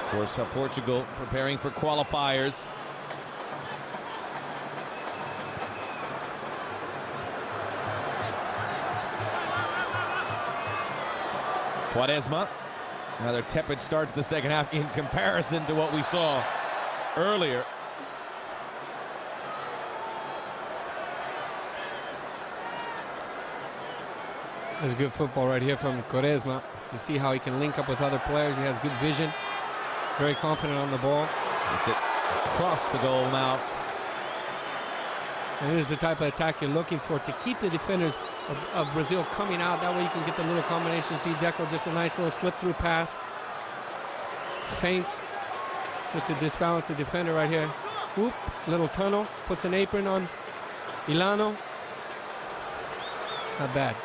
Of course, Portugal preparing for qualifiers. Quaresma, another tepid start to the second half in comparison to what we saw earlier. There's good football right here from Quaresma. You see how he can link up with other players. He has good vision. Very confident on the ball. That's it. Across the goal mouth. And this is the type of attack you're looking for to keep the defenders of Brazil coming out. That way you can get the little combination. See Deco, just a nice little slip-through pass. Feints just to disbalance the defender right here. Whoop, little tunnel. Puts an apron on Ilano. Not bad.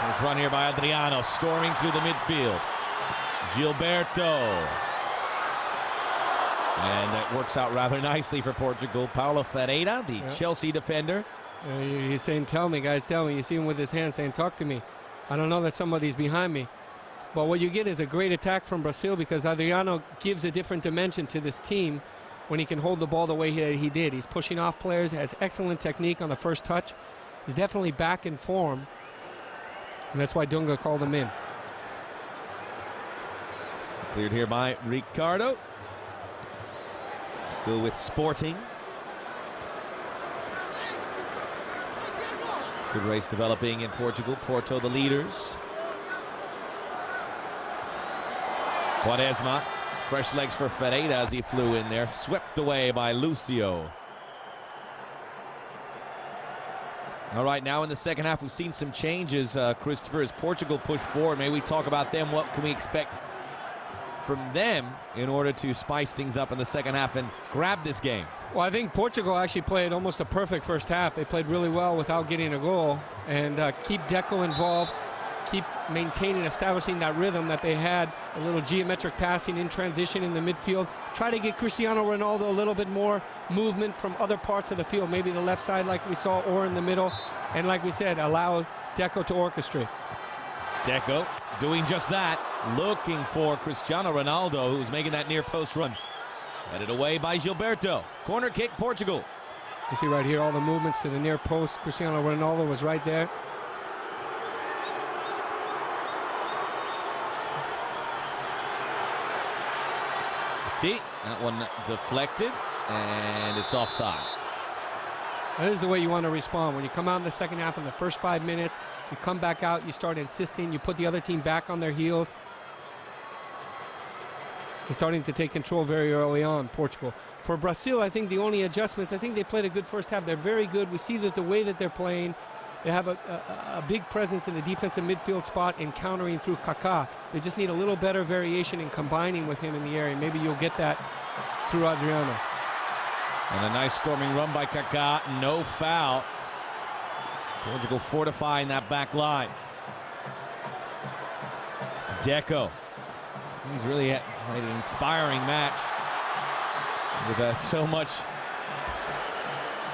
Nice run here by Adriano, storming through the midfield. Gilberto. And that works out rather nicely for Portugal. Paulo Ferreira, the Chelsea defender. He's saying, tell me, guys, tell me. You see him with his hand saying, talk to me. I don't know that somebody's behind me. But what you get is a great attack from Brazil, because Adriano gives a different dimension to this team when he can hold the ball the way he did. He's pushing off players, has excellent technique on the first touch. He's definitely back in form. And that's why Dunga called him in. Cleared here by Ricardo. Still with Sporting. Good race developing in Portugal. Porto the leaders. Quaresma. Fresh legs for Ferreira as he flew in there. Swept away by Lucio. All right, now in the second half, we've seen some changes, Christopher, as Portugal push forward. Maybe we talk about them. What can we expect from them in order to spice things up in the second half and grab this game? Well, I think Portugal actually played almost a perfect first half. They played really well without getting a goal, and keep Deco involved, keep maintaining, establishing that rhythm that they had, a little geometric passing in transition in the midfield. Try to get Cristiano Ronaldo a little bit more movement from other parts of the field, maybe the left side like we saw, or in the middle. And like we said, allow Deco to orchestrate. Deco doing just that, looking for Cristiano Ronaldo, who's making that near post run. Headed away by Gilberto. Corner kick, Portugal. You see right here all the movements to the near post. Cristiano Ronaldo was right there. See, that one deflected, and it's offside. That is the way you want to respond. When you come out in the second half in the first 5 minutes, you come back out, you start insisting, you put the other team back on their heels. You're starting to take control very early on, Portugal. For Brazil, I think the only adjustments, I think they played a good first half. They're very good. We see that the way that they're playing, they have a big presence in the defensive midfield spot, encountering through Kaká. They just need a little better variation in combining with him in the area. Maybe you'll get that through Adriano. And a nice storming run by Kaká, no foul. Portugal fortifying that back line. Deco He's really played an inspiring match with so much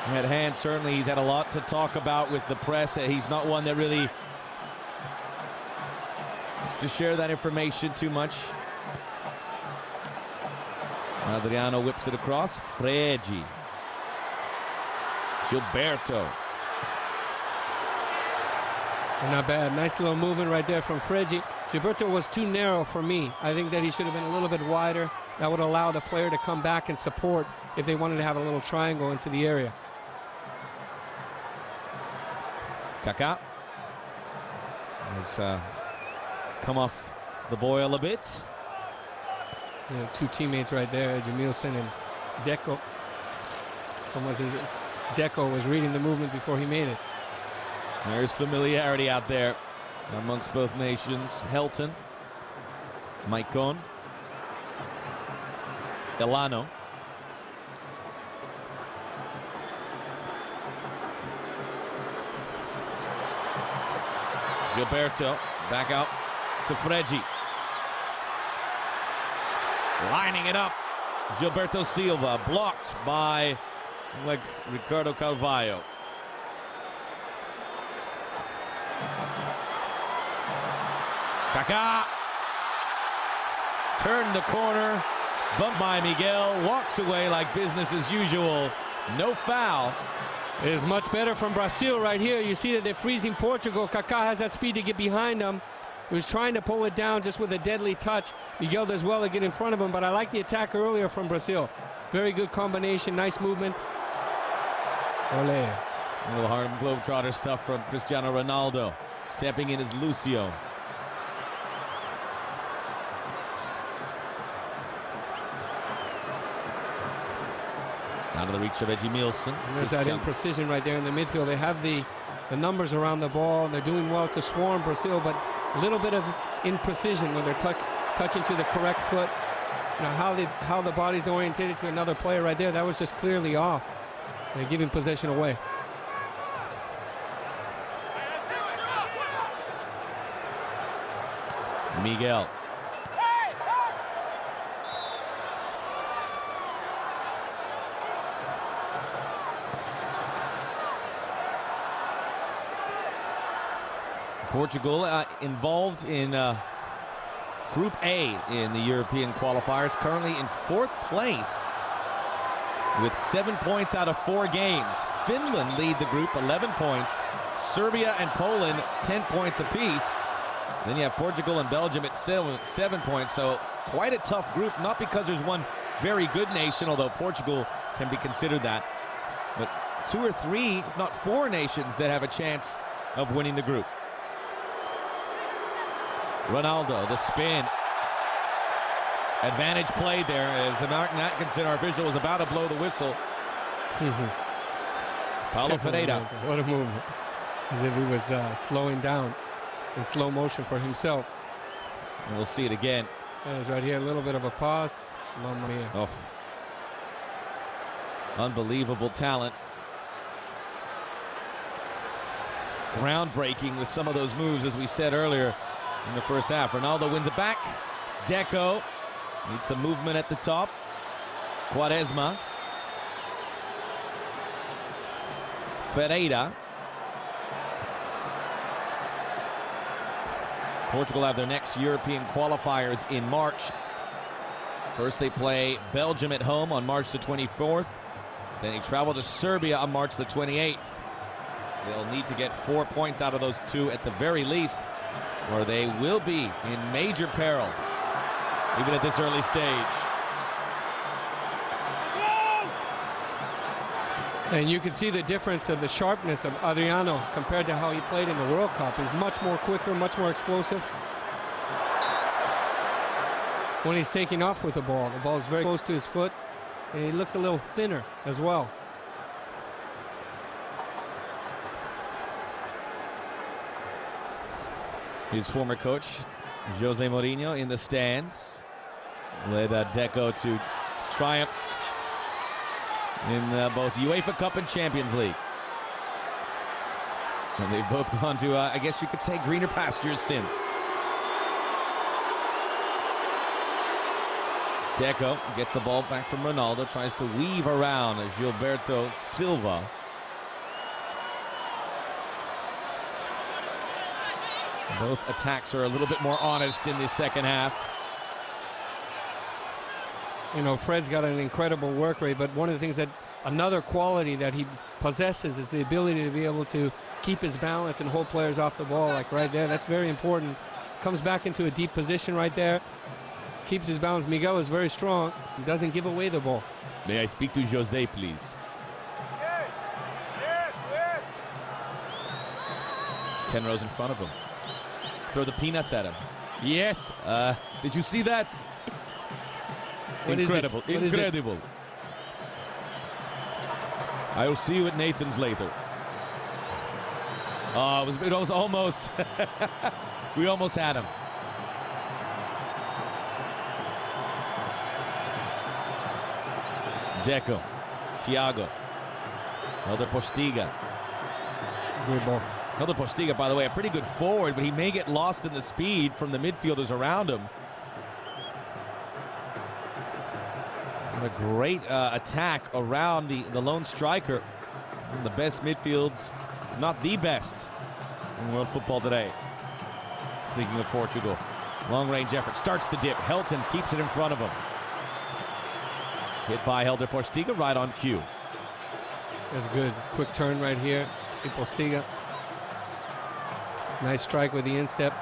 at hand. Certainly he's had a lot to talk about with the press. He's not one that really likes to share that information too much. Adriano whips it across. Fregi. Gilberto. Not bad. Nice little movement right there from Fregi. Gilberto was too narrow for me. I think that he should have been a little bit wider. That would allow the player to come back and support if they wanted to have a little triangle into the area. Kaká has come off the boil a bit. You know, two teammates right there, Jamilson and Deco. It's almost as if Deco was reading the movement before he made it. There's familiarity out there amongst both nations. Helton, Maicon, Elano. Gilberto back out to Fregi. Lining it up. Gilberto Silva blocked by Ricardo Carvalho. Kaká turned the corner, bumped by Miguel, walks away like business as usual. No foul. It is much better from Brazil right here. You see that they're freezing Portugal. Kaká has that speed to get behind them. He was trying to pull it down just with a deadly touch. Miguel does well to get in front of him, but I like the attack earlier from Brazil. Very good combination, nice movement. Ole. A little Harlem Globetrotter stuff from Cristiano Ronaldo. Stepping in is Lucio. Out of the reach of Edmilson. There's that imprecision right there in the midfield. They have the numbers around the ball. They're doing well to swarm Brazil, but a little bit of imprecision when they're touching to the correct foot. You know, how the body's orientated to another player right there, that was just clearly off. They're giving possession away. Miguel. Portugal involved in Group A in the European qualifiers, currently in 4th place with 7 points out of 4 games. Finland lead the group, 11 points. Serbia and Poland, 10 points apiece. Then you have Portugal and Belgium at 7 points, so quite a tough group, not because there's one very good nation, although Portugal can be considered that, but 2 or 3, if not 4 nations that have a chance of winning the group. Ronaldo, the spin. Advantage played there as Martin Atkinson, our official, was about to blow the whistle. Paulo Ferreira. What a movement. As if he was slowing down in slow motion for himself. And we'll see it again. There's right here a little bit of a pause. Mamma mia. Oh. Unbelievable talent. Groundbreaking with some of those moves, as we said earlier in the first half. Ronaldo wins it back. Deco needs some movement at the top. Quaresma. Ferreira. Portugal have their next European qualifiers in March. First they play Belgium at home on March the 24th. Then they travel to Serbia on March the 28th. They'll need to get 4 points out of those two at the very least, or they will be in major peril, even at this early stage. And you can see the difference of the sharpness of Adriano compared to how he played in the World Cup. He's much more quicker, much more explosive. When he's taking off with the ball is very close to his foot, and he looks a little thinner as well. His former coach, Jose Mourinho, in the stands, led Deco to triumphs in both UEFA Cup and Champions League. And they've both gone to, I guess you could say, greener pastures since. Deco gets the ball back from Ronaldo, tries to weave around as Gilberto Silva. Both attacks are a little bit more honest in the second half. You know, Fred's got an incredible work rate, but one of the things that, another quality that he possesses is the ability to be able to keep his balance and hold players off the ball, like right there. That's very important. Comes back into a deep position right there. Keeps his balance. Miguel is very strong. Doesn't give away the ball. May I speak to Jose, please? It's 10 rows in front of him. Throw the peanuts at him. Yes. Did you see that? What Incredible. Is it? What Incredible. Is it? I will see you at Nathan's later. Oh, it was almost. We almost had him. Deco, Thiago, Helder Postiga. Great ball. Helder Postiga, by the way, a pretty good forward, but he may get lost in the speed from the midfielders around him. And a great attack around the lone striker. One of the best midfields, not the best, in world football today. Speaking of Portugal, long-range effort, starts to dip. Helton keeps it in front of him. Hit by Helder Postiga, right on cue. That's good. Quick turn right here. See Postiga. Nice strike with the instep.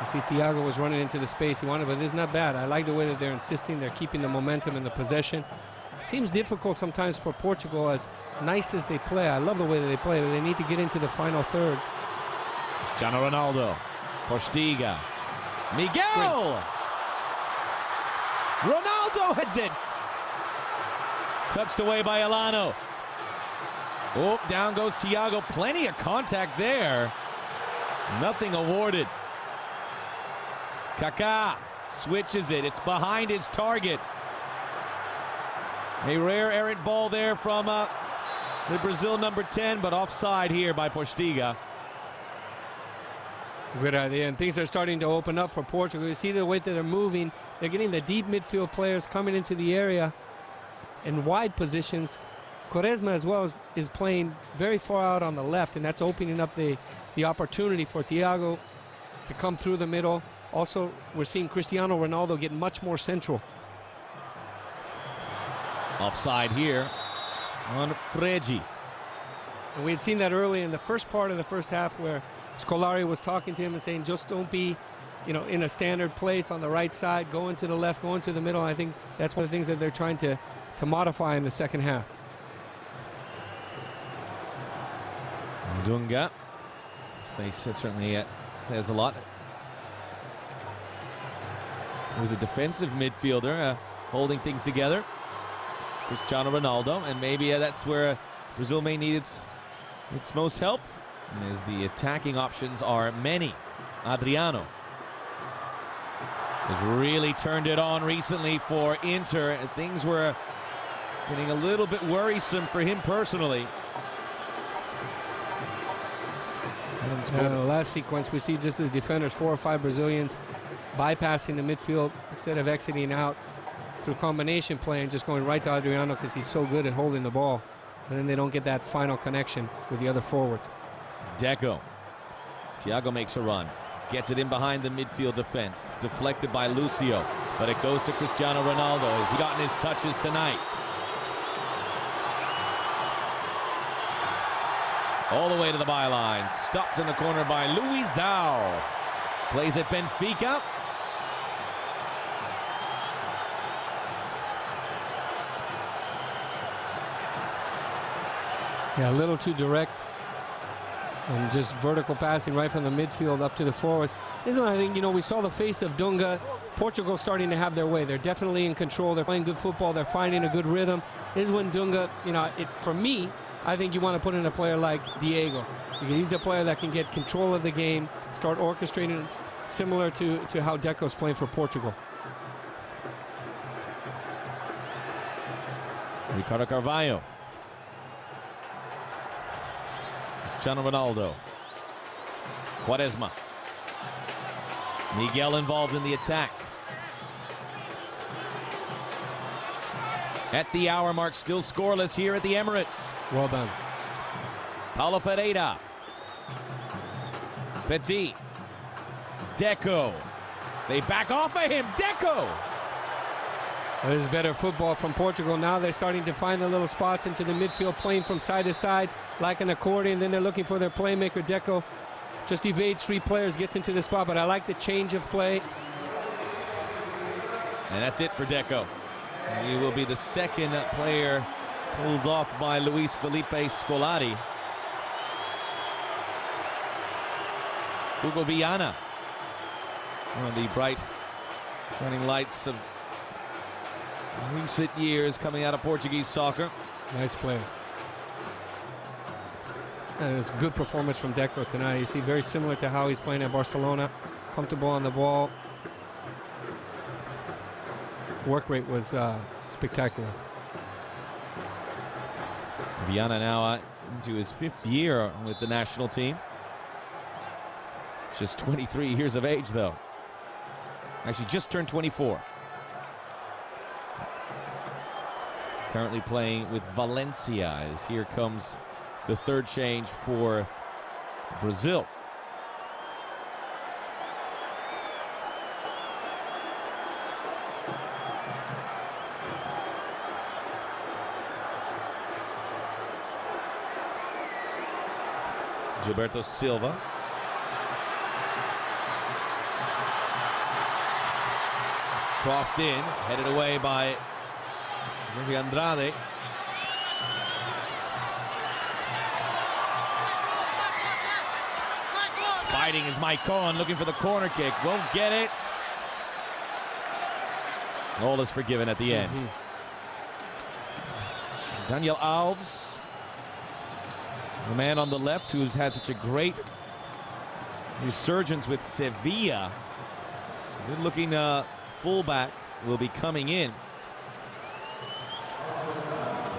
You see Thiago was running into the space he wanted, but it's not bad. I like the way that they're insisting. They're keeping the momentum and the possession. It seems difficult sometimes for Portugal, as nice as they play. I love the way that they play, but they need to get into the final third. Cristiano Ronaldo. Postiga. Miguel! Great. Ronaldo heads it. Touched away by Elano. Oh, down goes Thiago. Plenty of contact there. Nothing awarded. Kaká switches it. It's behind his target. A rare errant ball there from the Brazil number 10, but offside here by Postiga. Good idea, and things are starting to open up for Portugal. You see the way that they're moving. They're getting the deep midfield players coming into the area in wide positions. Quaresma as well is playing very far out on the left, and that's opening up the opportunity for Thiago to come through the middle. Also, we're seeing Cristiano Ronaldo get much more central. Offside here on Fregi. And we had seen that early in the first part of the first half, where Scolari was talking to him and saying, just don't be, you know, in a standard place on the right side, go into the left, go into the middle. I think that's one of the things that they're trying to modify in the second half. Dunga. His face certainly says a lot. He was a defensive midfielder, holding things together. Cristiano Ronaldo, and maybe that's where Brazil may need its most help, as the attacking options are many. Adriano has really turned it on recently for Inter. Things were getting a little bit worrisome for him personally. The last sequence, we see just the defenders, 4 or 5 Brazilians, bypassing the midfield instead of exiting out through combination play and just going right to Adriano because he's so good at holding the ball. And then they don't get that final connection with the other forwards. Deco. Thiago makes a run. Gets it in behind the midfield defense. Deflected by Lucio. But it goes to Cristiano Ronaldo. Has he gotten his touches tonight? All the way to the byline. Stopped in the corner by Luizão. Plays at Benfica. Yeah, a little too direct. And just vertical passing right from the midfield up to the forwards. This is one I think, you know, we saw the face of Dunga. Portugal starting to have their way. They're definitely in control. They're playing good football. They're finding a good rhythm. This is when Dunga, you know, for me, I think you want to put in a player like Diego. Because he's a player that can get control of the game, start orchestrating, similar to how Deco's playing for Portugal. Ricardo Carvalho. Cristiano Ronaldo. Quaresma. Miguel involved in the attack. At the hour mark, still scoreless here at the Emirates. Well done. Paulo Ferreira. Petit. Deco. They back off of him. Deco. There's better football from Portugal. Now they're starting to find the little spots into the midfield, playing from side to side like an accordion. Then they're looking for their playmaker. Deco just evades 3 players, gets into the spot, but I like the change of play. And that's it for Deco. He will be the second player pulled off by Luis Felipe Scolari. Hugo Viana, one of the bright shining lights of recent years coming out of Portuguese soccer. Nice play. And it's good performance from Deco tonight. You see, very similar to how he's playing at Barcelona. Comfortable on the ball. Work rate was spectacular. Viana now into his 5th year with the national team. Just 23 years of age, though. Actually, just turned 24. Currently playing with Valencia, as here comes the 3rd change for Brazil. Gilberto Silva. Crossed in, headed away by Jorge Andrade. Fighting is Maicon, looking for the corner kick. Won't get it. All is forgiven at the end. Daniel Alves, the man on the left who's had such a great resurgence with Sevilla. Good looking fullback will be coming in.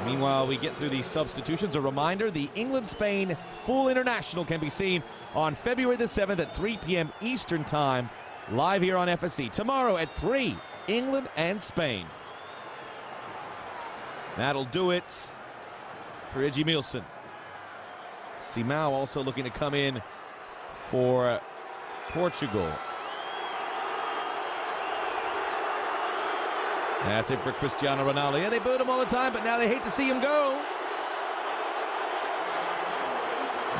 Meanwhile, we get through these substitutions. A reminder, the England-Spain full international can be seen on February the 7th at 3 p.m. Eastern Time, live here on FSC. Tomorrow at 3, England and Spain. That'll do it for Edmilson. Simão also looking to come in for Portugal. That's it for Cristiano Ronaldo. Yeah, they booed him all the time, but now they hate to see him go.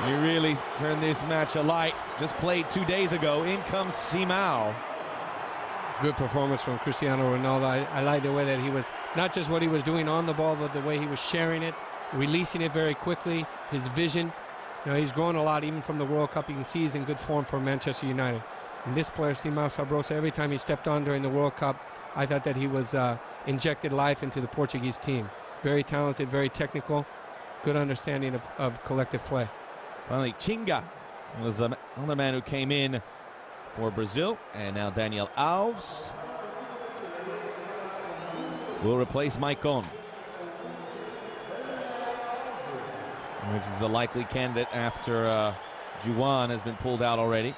He really turned this match alight. Just played 2 days ago. In comes Simão. Good performance from Cristiano Ronaldo. I like the way that he was, not just what he was doing on the ball, but the way he was sharing it, releasing it very quickly, his vision. You know, he's grown a lot even from the World Cup. You can see he's in good form for Manchester United. And this player, Simão Sabrosa, every time he stepped on during the World Cup, I thought that he was injected life into the Portuguese team. Very talented, very technical, good understanding of collective play. Finally, Chinga was another man who came in for Brazil. And now Daniel Alves will replace Maicon, which is the likely candidate after Juan has been pulled out already.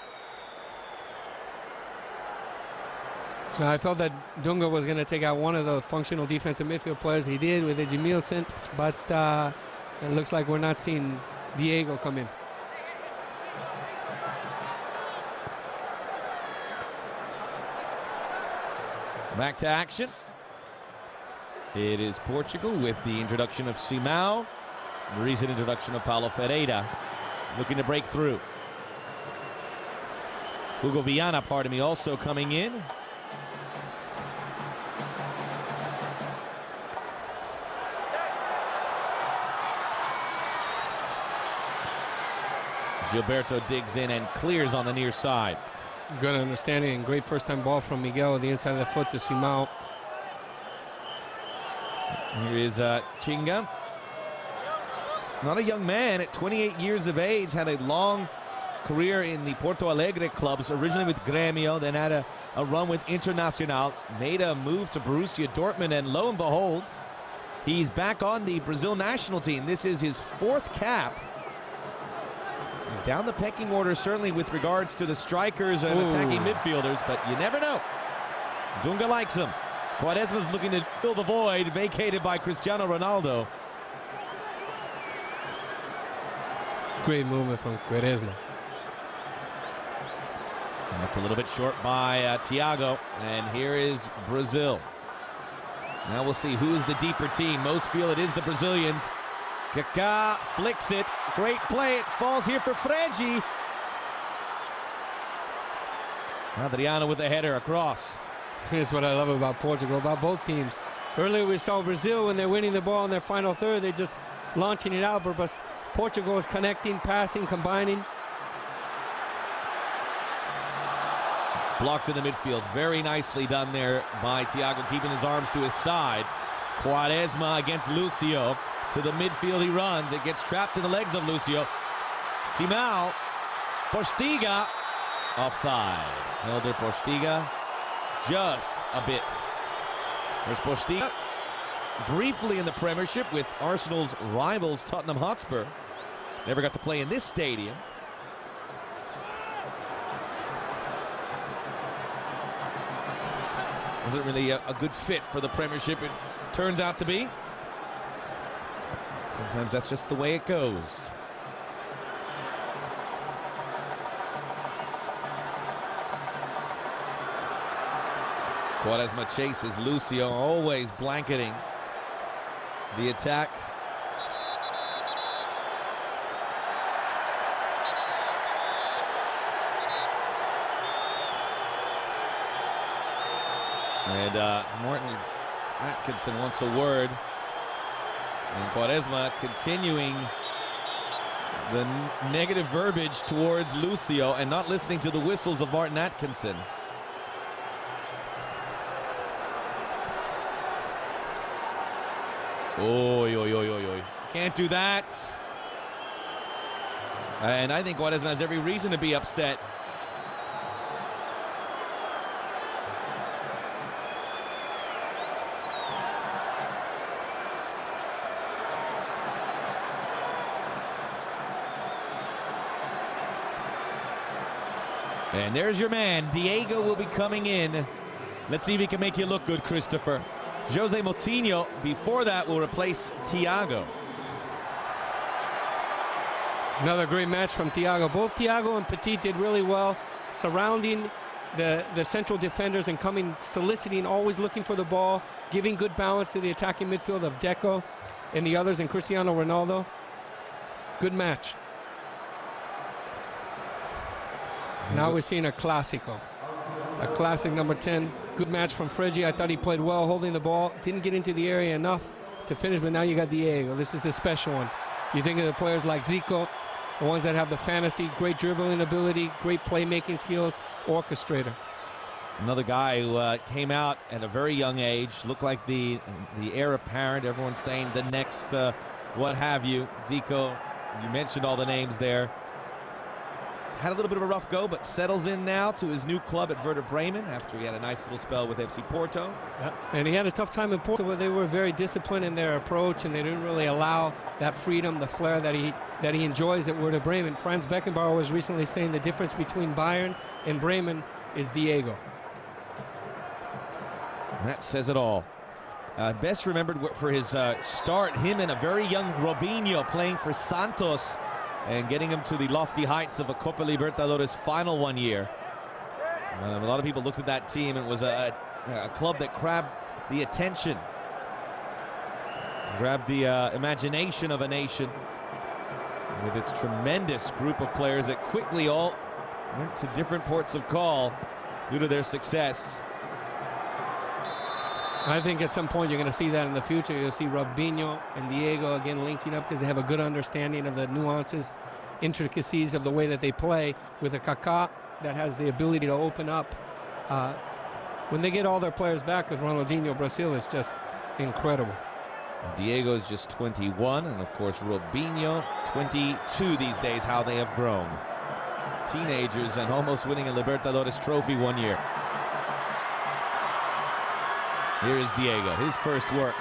So I felt that Dunga was going to take out one of the functional defensive midfield players. He did with Edmilson, but it looks like we're not seeing Diego come in. Back to action. It is Portugal with the introduction of Simão. The recent introduction of Paulo Ferreira, looking to break through. Hugo Viana, pardon me, also coming in. Gilberto digs in and clears on the near side. Good understanding and great first-time ball from Miguel, the inside of the foot to Simão. Here is Chinga. Not a young man at 28 years of age, had a long career in the Porto Alegre clubs, originally with Grêmio, then had a run with Internacional, made a move to Borussia Dortmund, and lo and behold, he's back on the Brazil national team. This is his 4th cap. He's down the pecking order, certainly with regards to the strikers and attacking midfielders, but you never know. Dunga likes him. Quaresma's looking to fill the void vacated by Cristiano Ronaldo. Great movement from Quaresma. Left a little bit short by Thiago, and here is Brazil. Now we'll see who is the deeper team. Most feel it is the Brazilians. Kaká flicks it. Great play. It falls here for Fregi. Adriano with the header across. Here's what I love about Portugal, about both teams. Earlier we saw Brazil when they're winning the ball in their final third, they're just launching it out, but Portugal is connecting, passing, combining. Blocked in the midfield. Very nicely done there by Thiago, keeping his arms to his side. Quaresma against Lucio. To the midfield he runs. It gets trapped in the legs of Lucio. Simão. Postiga. Offside. Elder Postiga. Just a bit. There's Postiga. Briefly in the Premiership with Arsenal's rivals Tottenham Hotspur. Never got to play in this stadium. Wasn't really a good fit for the Premiership, it turns out to be. Sometimes that's just the way it goes. Quaresma chases Lucio, always blanketing the attack. And Martin Atkinson wants a word. And Quaresma continuing the negative verbiage towards Lucio and not listening to the whistles of Martin Atkinson. Oy, oy, oy, oy, oy. Can't do that. And I think Quaresma has every reason to be upset. And there's your man. Diego will be coming in. Let's see if he can make you look good, Christopher. Jose Moutinho, before that, will replace Thiago. Another great match from Thiago. Both Thiago and Petit did really well, surrounding the central defenders and coming, soliciting, always looking for the ball, giving good balance to the attacking midfield of Deco and the others, and Cristiano Ronaldo. Good match. Now we're seeing a Clásico. A classic number 10. Good match from Fregi. I thought he played well holding the ball. Didn't get into the area enough to finish, but now you got Diego. This is a special one. You think of the players like Zico, the ones that have the fantasy, great dribbling ability, great playmaking skills, orchestrator. Another guy who came out at a very young age, looked like the heir apparent. Everyone's saying the next what have you. Zico, you mentioned all the names there. Had a little bit of a rough go, but settles in now to his new club at Werder Bremen after he had a nice little spell with FC Porto. Yep. And he had a tough time in Porto where they were very disciplined in their approach and they didn't really allow that freedom, the flair that he enjoys at Werder Bremen. Franz Beckenbauer was recently saying the difference between Bayern and Bremen is Diego. That says it all. Best remembered for his start, him and a very young Robinho playing for Santos and getting him to the lofty heights of a Copa Libertadores final one year. A lot of people looked at that team, and it was a club that grabbed the attention, grabbed the imagination of a nation with its tremendous group of players that quickly all went to different ports of call due to their success. I think at some point you're going to see that in the future. You'll see Robinho and Diego again linking up because they have a good understanding of the nuances, intricacies of the way that they play, with a Kaká that has the ability to open up. When they get all their players back with Ronaldinho, Brazil is just incredible. Diego is just 21, and of course Robinho 22 these days. How they have grown. Teenagers and almost winning a Libertadores trophy one year. Here is Diego, his first work,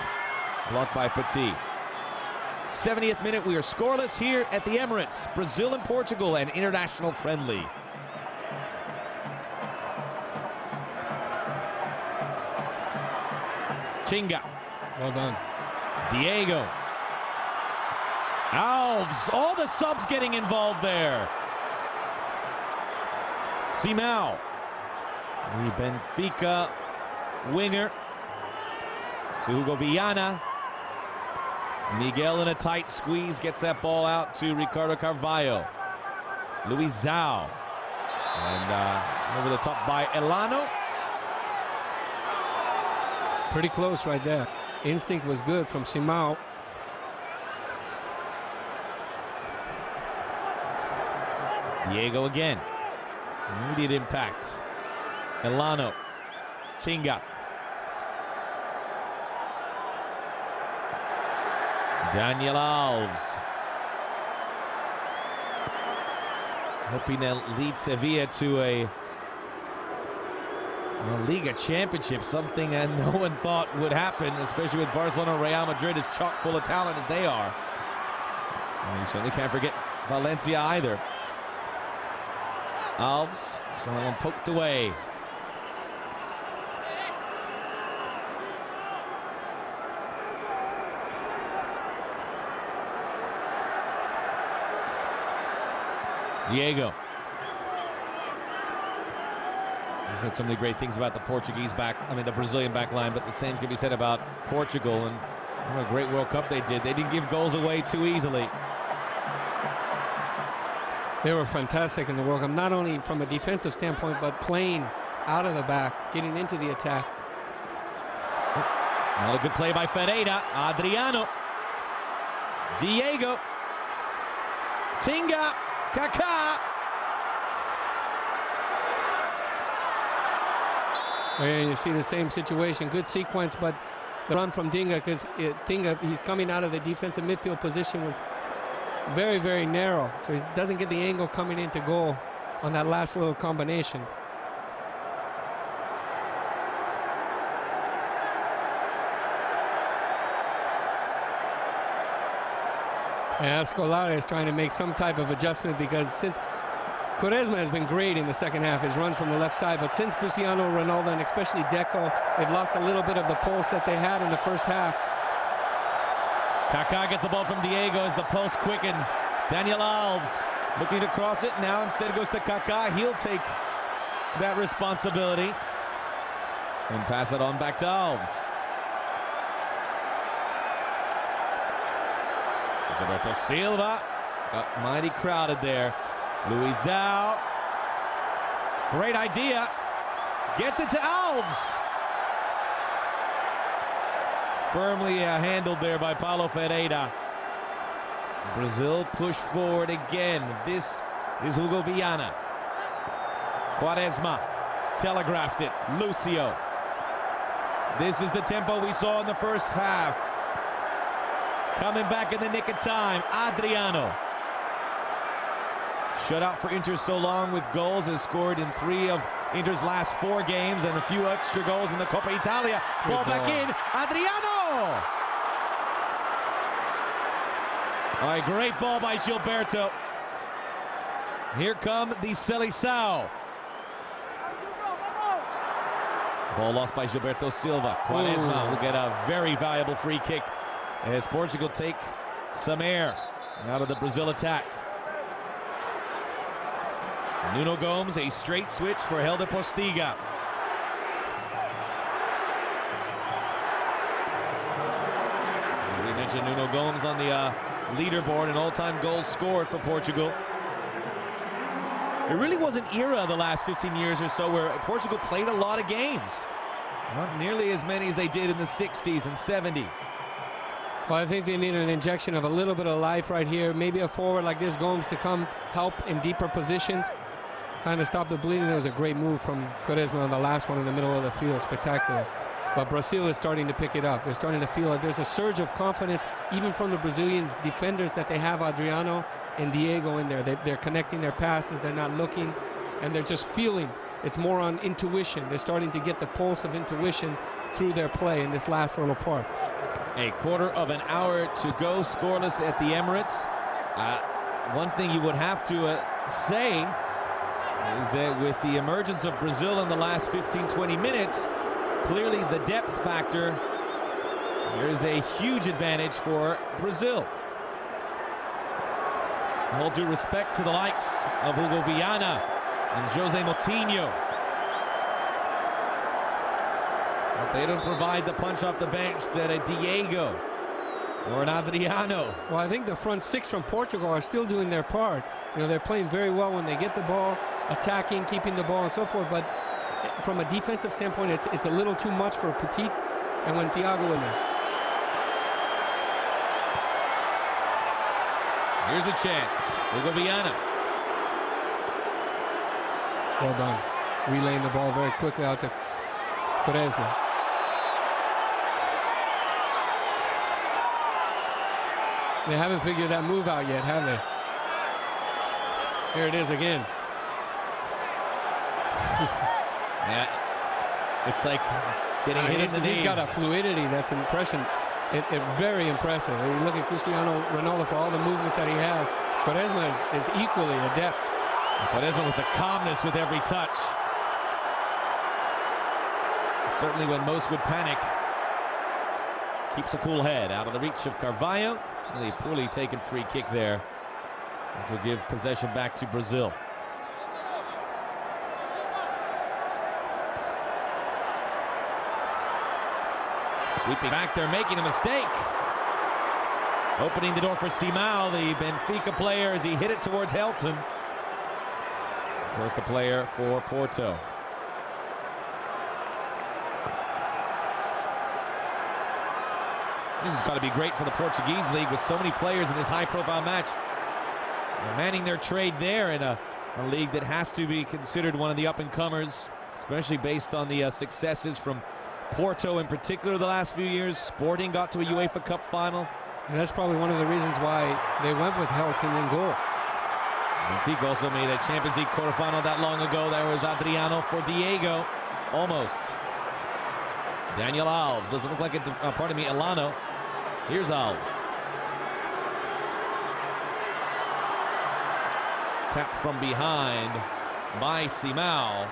blocked by Petit. 70th minute, we are scoreless here at the Emirates. Brazil and Portugal, an international friendly. Chinga. Well done. Diego. Alves. All the subs getting involved there. Simão. The Benfica winger to Hugo Viana. Miguel in a tight squeeze gets that ball out to Ricardo Carvalho. Luizão. And over the top by Elano. Pretty close right there. Instinct was good from Simão. Diego again. Immediate impact. Elano. Chinga. Daniel Alves. Hoping to lead Sevilla to a Liga championship, something that no one thought would happen, especially with Barcelona and Real Madrid as chock full of talent as they are. And you certainly can't forget Valencia either. Alves, someone poked away. Diego. He said so many great things about the the Brazilian back line, but the same can be said about Portugal, and what a great World Cup they did. They didn't give goals away too easily. They were fantastic in the World Cup, not only from a defensive standpoint, but playing out of the back, getting into the attack. Not a good play by Ferreira. Adriano. Diego. Tinga. Kaká. And you see the same situation. Good sequence, but the run from Dinga, because Dinga, he's coming out of the defensive midfield position, was very, very narrow. So he doesn't get the angle coming into goal on that last little combination. And Escolar is trying to make some type of adjustment, because since Quaresma has been great in the second half, his runs from the left side, but since Cristiano Ronaldo and especially Deco, they've lost a little bit of the pulse that they had in the first half. Kaká gets the ball from Diego as the pulse quickens. Daniel Alves looking to cross it now. Instead goes to Kaká. He'll take that responsibility and pass it on back to Alves. Gilberto Silva got mighty crowded there. Luizão. Great idea. Gets it to Alves. Firmly handled there by Paulo Ferreira. Brazil push forward again. This is Hugo Viana. Quaresma telegraphed it. Lucio. This is the tempo we saw in the first half. Coming back in the nick of time, Adriano. Shutout for Inter so long with goals, has scored in 3 of Inter's last 4 games and a few extra goals in the Coppa Italia. Ball back in, Adriano! A great ball by Gilberto. Here come the Seleção. Ball lost by Gilberto Silva. Quaresma will get a very valuable free kick as Portugal take some air out of the Brazil attack. Nuno Gomes, a straight switch for Helder Postiga. As we mentioned, Nuno Gomes on the leaderboard and all-time goals scored for Portugal. It really was an era the last 15 years or so where Portugal played a lot of games. Not nearly as many as they did in the 60s and 70s. Well, I think they need an injection of a little bit of life right here. Maybe a forward like this, Gomes, to come help in deeper positions. Kind of stop the bleeding. There was a great move from Quaresma on the last one in the middle of the field. Spectacular. But Brazil is starting to pick it up. They're starting to feel like there's a surge of confidence, even from the Brazilians defenders, that they have Adriano and Diego in there. They're connecting their passes. They're not looking, and they're just feeling. It's more on intuition. They're starting to get the pulse of intuition through their play in this last little part. A quarter of an hour to go, scoreless at the Emirates. One thing you would have to say is that with the emergence of Brazil in the last 15-20 minutes, clearly the depth factor Here's a huge advantage for Brazil. All due respect to the likes of Hugo Viana and Jose Moutinho. But they don't provide the punch off the bench that a Diego or an Adriano. Well, I think the front six from Portugal are still doing their part. You know, they're playing very well when they get the ball, attacking, keeping the ball, and so forth. But from a defensive standpoint, it's a little too much for Petit and when Thiago in there. Here's a chance. Hugo Viana. Well done. Relaying the ball very quickly out to Quaresma. They haven't figured that move out yet, have they? Here it is again. Yeah, it's like getting hit in the knee. He's got a fluidity that's very impressive. You look at Cristiano Ronaldo for all the movements that he has. Quaresma is equally adept. Quaresma with the calmness with every touch. Certainly when most would panic, keeps a cool head. Out of the reach of Carvalho. Really poorly taken free kick there, which will give possession back to Brazil. Sweeping back, they're making a mistake. Opening the door for Simão, the Benfica player, as he hit it towards Helton. Of course, the player for Porto. This has got to be great for the Portuguese league with so many players in this high-profile match. They're manning their trade there in a league that has to be considered one of the up-and-comers, especially based on the successes from Porto in particular the last few years. Sporting got to a UEFA Cup final. And that's probably one of the reasons why they went with Helton in goal. Benfica also made a Champions League quarterfinal that long ago. There was Adriano for Diego. Almost. Daniel Alves. Doesn't look like it, Elano. Here's Alves. Tapped from behind by Simão.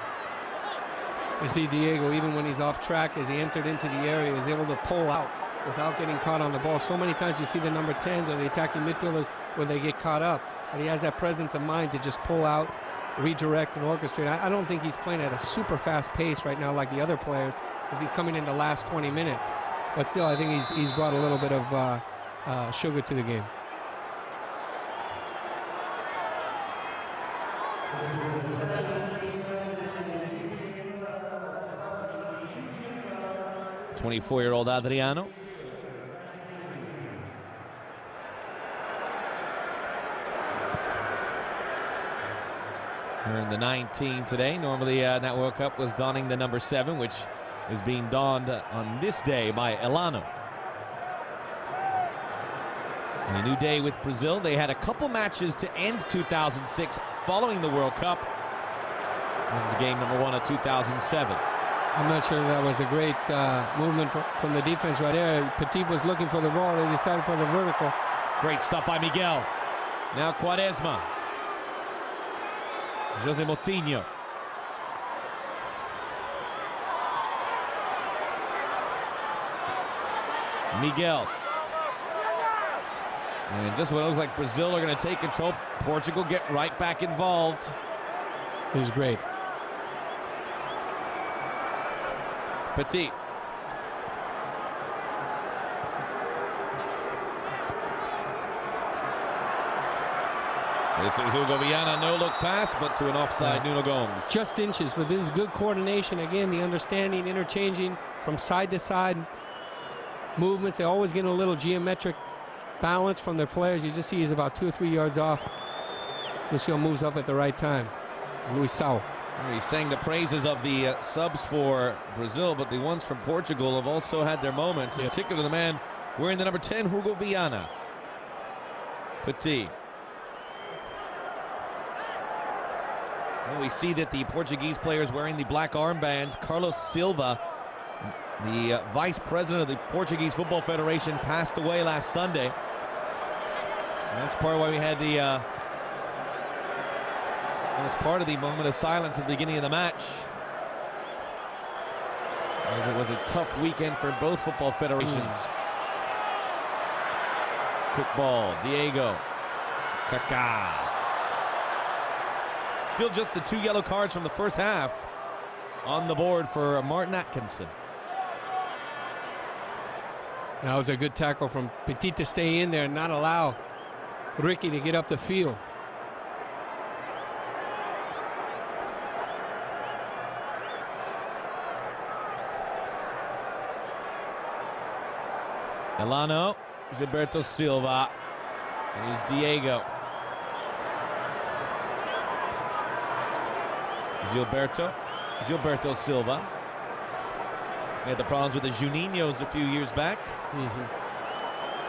You see Diego, even when he's off track, as he entered into the area, is able to pull out without getting caught on the ball. So many times you see the number 10s or the attacking midfielders where they get caught up. But he has that presence of mind to just pull out, redirect, and orchestrate. I don't think he's playing at a super fast pace right now like the other players, as he's coming in the last 20 minutes. But still, I think he's brought a little bit of sugar to the game. '24-year-old Adriano. Wearing the 19 today. Normally that World Cup was donning the number 7, which is being donned on this day by Elano. A new day with Brazil. They had a couple matches to end 2006 following the World Cup. This is game number 1 of 2007. I'm not sure that was a great movement from the defense right there. Petit was looking for the ball. They decided for the vertical. Great stop by Miguel. Now Quaresma. Jose Moutinho. Miguel. And just when it looks like Brazil are going to take control, Portugal get right back involved. He's great. Petit. This is Hugo Viana, no look pass, but to an offside Nuno Gomes. Just inches, but this is good coordination. Again, the understanding, interchanging from side to side movements. They always get a little geometric balance from their players. You just see he's about 2 or 3 yards off. Lucio moves up at the right time. Luisao. He sang the praises of the subs for Brazil, but the ones from Portugal have also had their moments. In particular, the man wearing the number 10, Hugo Viana. Petit. And we see that the Portuguese players wearing the black armbands. Carlos Silva, the vice president of the Portuguese Football Federation, passed away last Sunday. And that's part of why we had the that was part of the moment of silence at the beginning of the match, as it was a tough weekend for both football federations. Quick ball, Diego. Kaká. Still just the 2 yellow cards from the first half on the board for Martin Atkinson. That was a good tackle from Petit to stay in there and not allow Ricky to get up the field. Elano, Gilberto Silva. Here's Diego. Gilberto Silva. He had the problems with the Juninhos a few years back.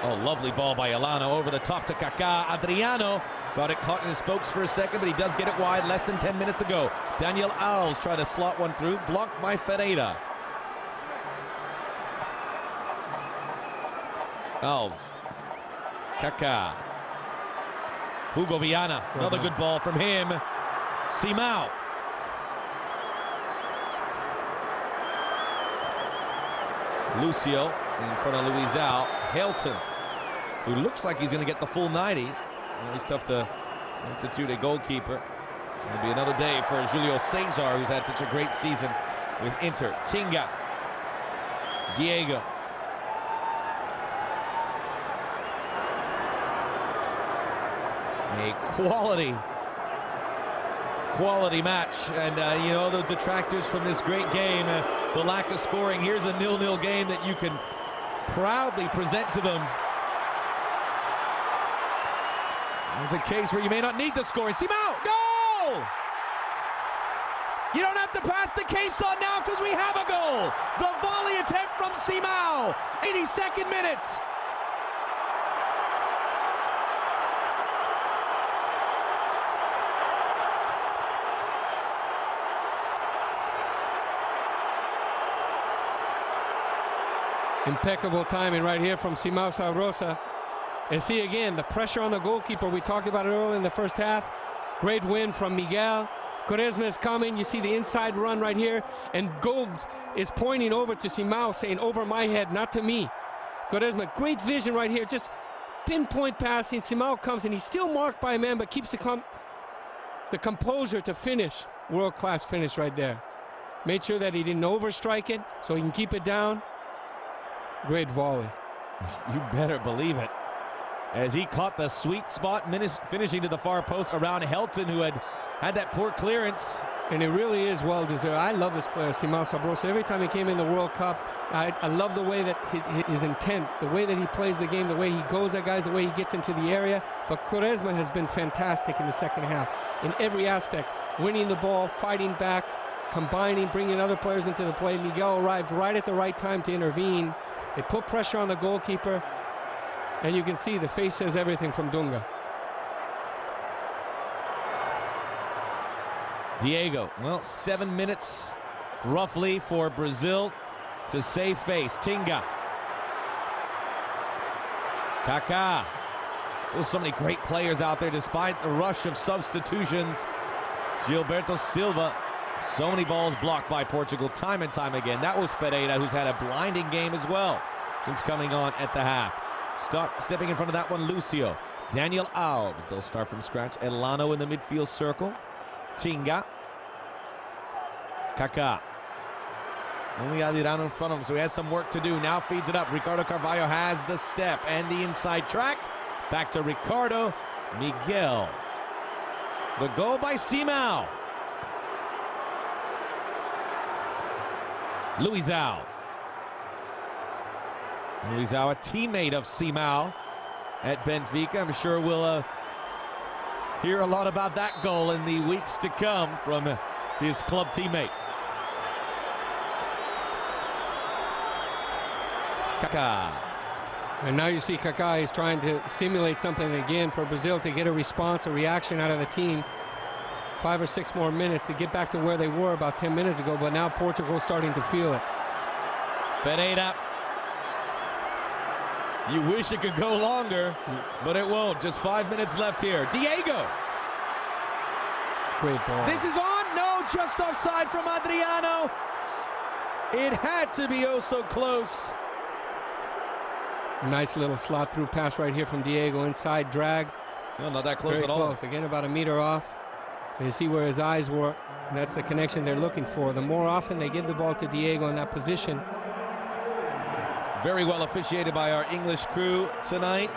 Oh, lovely ball by Elano over the top to Kaká. Adriano got it caught in his spokes for a second, but he does get it wide. Less than 10 minutes to go. Daniel Alves trying to slot one through, blocked by Ferreira. Alves. Kaká. Hugo Viana. Another good ball from him. Simão. Lucio in front of Luizão. Helton, who looks like he's going to get the full 90. Always tough to substitute a goalkeeper. It'll be another day for Julio Cesar, who's had such a great season with Inter. Tinga. Diego. A quality match, and you know, the detractors from this great game, the lack of scoring. Here's a 0-0 game that you can proudly present to them. There's a case where you may not need the scoring. Simão, goal! You don't have to pass the case on now because we have a goal. The volley attempt from Simão, 82nd minute. Impeccable timing right here from Simão Sabrosa. And see again, the pressure on the goalkeeper. We talked about it earlier in the first half. Great win from Miguel. Quaresma is coming. You see the inside run right here. And Gomes is pointing over to Simão, saying, over my head, not to me. Quaresma, great vision right here. Just pinpoint passing. Simão comes, and he's still marked by a man, but keeps the composure to finish. World-class finish right there. Made sure that he didn't overstrike it, so he can keep it down. Great volley. You better believe it. As he caught the sweet spot, finishing to the far post around Helton, who had that poor clearance. And it really is well deserved. I love this player, Simão Sabrosa. Every time he came in the World Cup, I love the way that his intent, the way that he plays the game, the way he goes at guys, the way he gets into the area. But Quaresma has been fantastic in the second half in every aspect. Winning the ball, fighting back, combining, bringing other players into the play. Miguel arrived right at the right time to intervene. They put pressure on the goalkeeper, and you can see the face says everything from Dunga. Diego, well, 7 minutes roughly for Brazil to save face. Tinga. Kaká. Still so many great players out there despite the rush of substitutions. Gilberto Silva. So many balls blocked by Portugal time and time again. That was Ferreira, who's had a blinding game as well since coming on at the half. Stepping in front of that one, Lucio. Daniel Alves, they'll start from scratch. Elano in the midfield circle. Tinga. Kaká. Only Adriano in front of him, so he has some work to do. Now feeds it up. Ricardo Carvalho has the step and the inside track. Back to Ricardo. Miguel. The goal by Simão. Luizão, a teammate of Simão at Benfica. I'm sure we'll hear a lot about that goal in the weeks to come from his club teammate. Kaká. And now you see Kaká is trying to stimulate something again for Brazil to get a response, a reaction out of the team. 5 or 6 more minutes to get back to where they were about 10 minutes ago, but now Portugal's starting to feel it. Ferreira. You wish it could go longer, but it won't. Just 5 minutes left here. Diego. Great ball. This is on. No, just offside from Adriano. It had to be oh so close. Nice little slot through pass right here from Diego. Inside drag. No, not that close Very at all. close. Again, about a meter off. And you see where his eyes were. And that's the connection they're looking for. The more often they give the ball to Diego in that position. Very well officiated by our English crew tonight.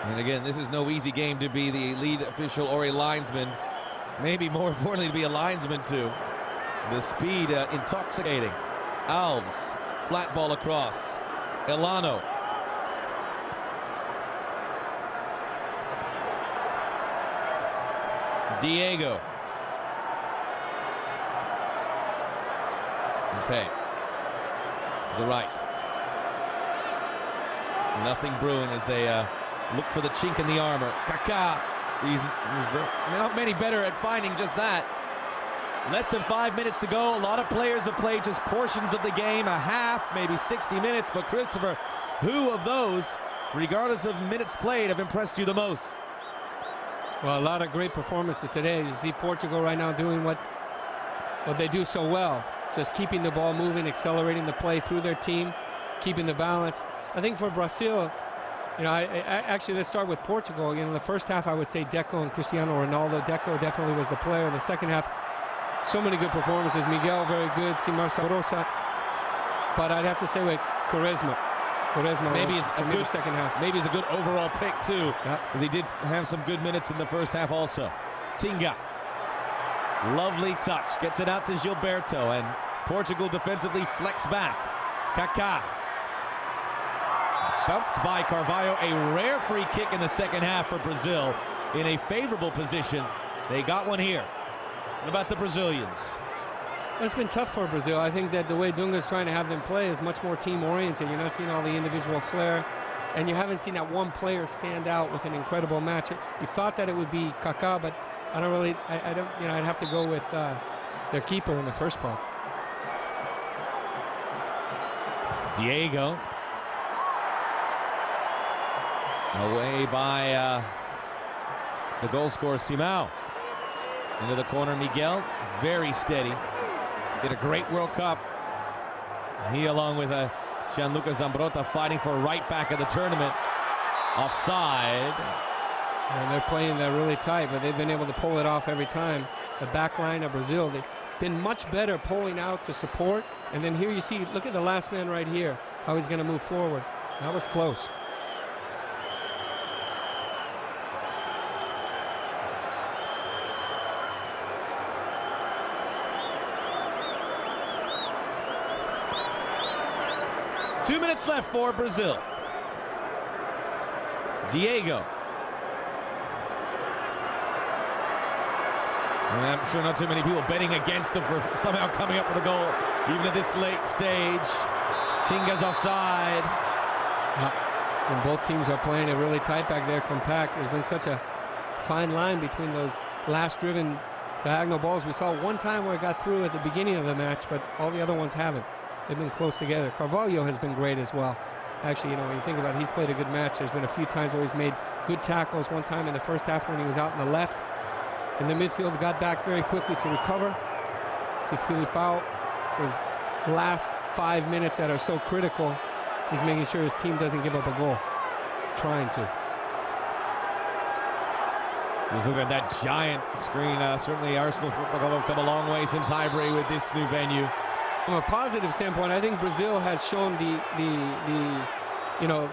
And again, this is no easy game to be the lead official or a linesman. Maybe more importantly to be a linesman too. The speed intoxicating. Alves, flat ball across. Elano. Diego. Okay. To the right. Nothing brewing as they look for the chink in the armor. Kaká. He's not many better at finding just that. Less than 5 minutes to go. A lot of players have played just portions of the game, a half, maybe 60 minutes. But Christopher, who of those, regardless of minutes played, have impressed you the most? Well, a lot of great performances today. You see Portugal right now doing what they do so well. Just keeping the ball moving, accelerating the play through their team, keeping the balance. I think for Brazil, you know, actually, let's start with Portugal. You know, in the first half, I would say Deco and Cristiano Ronaldo. Deco definitely was the player. In the second half, so many good performances. Miguel, very good. Simar Sabrosa. But I'd have to say with Quaresma. Maybe it's a good second half. Maybe it's a good overall pick too, because he did have some good minutes in the first half also. Tinga. Lovely touch. Gets it out to Gilberto, and Portugal defensively flex back. Kaká. Bumped by Carvalho. A rare free kick in the second half for Brazil in a favorable position. They got one here. What about the Brazilians? It's been tough for Brazil. I think that the way Dunga's trying to have them play is much more team-oriented. You're not seeing all the individual flair, and you haven't seen that one player stand out with an incredible match. You thought that it would be Kaká, but I don't really. I don't. You know, I'd have to go with their keeper in the first part. Diego. Away by the goal scorer Simão. Into the corner, Miguel. Very steady. Did a great World Cup. He, along with Gianluca Zambrotta, fighting for right back of the tournament. Offside. And they're playing that really tight, but they've been able to pull it off every time. The back line of Brazil, they've been much better pulling out to support. And then here you see, look at the last man right here, how he's going to move forward. That was close. Two minutes left for Brazil. Diego. And I'm sure not too many people betting against them for somehow coming up with a goal, even at this late stage. Tinga's offside. And both teams are playing it really tight back there, compact. There's been such a fine line between those last-driven diagonal balls. We saw one time where it got through at the beginning of the match, but all the other ones haven't. They've been close together. Carvalho has been great as well. Actually, you know, when you think about it, he's played a good match. There's been a few times where he's made good tackles. One time in the first half when he was out in the left. In the midfield, got back very quickly to recover. See Filipao, those last 5 minutes that are so critical, he's making sure his team doesn't give up a goal. Trying to. Just look at that giant screen. Certainly Arsenal Football Club have come a long way since Highbury with this new venue. From a positive standpoint, I think Brazil has shown the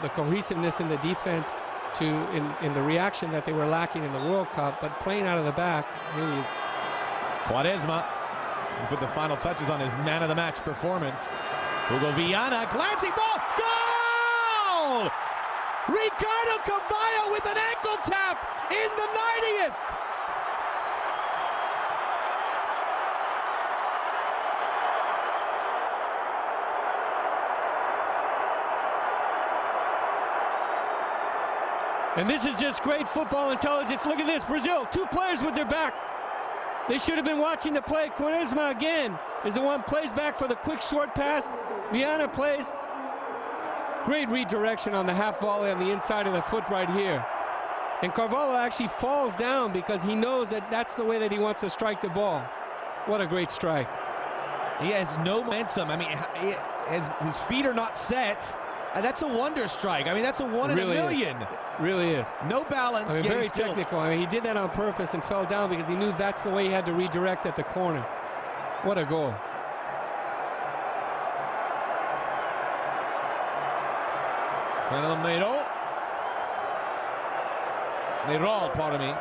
cohesiveness in the defense in the reaction that they were lacking in the World Cup, but playing out of the back really is. Quaresma put the final touches on his man of the match performance. Hugo Viana, glancing ball, goal! Ricardo Carvalho with an ankle tap in the 90th. And this is just great football intelligence. Look at this, Brazil, 2 players with their back. They should have been watching the play. Quaresma again is the one, plays back for the quick short pass. Viana plays. Great redirection on the half volley on the inside of the foot right here. And Carvalho actually falls down because he knows that that's the way that he wants to strike the ball. What a great strike. He has no momentum. I mean, his feet are not set. And that's a wonder strike. I mean, that's a one in a million. Really is. No balance. I mean, yet very he's still technical. I mean, he did that on purpose and fell down because he knew that's the way he had to redirect at the corner. What a goal. Meirol, pardon me,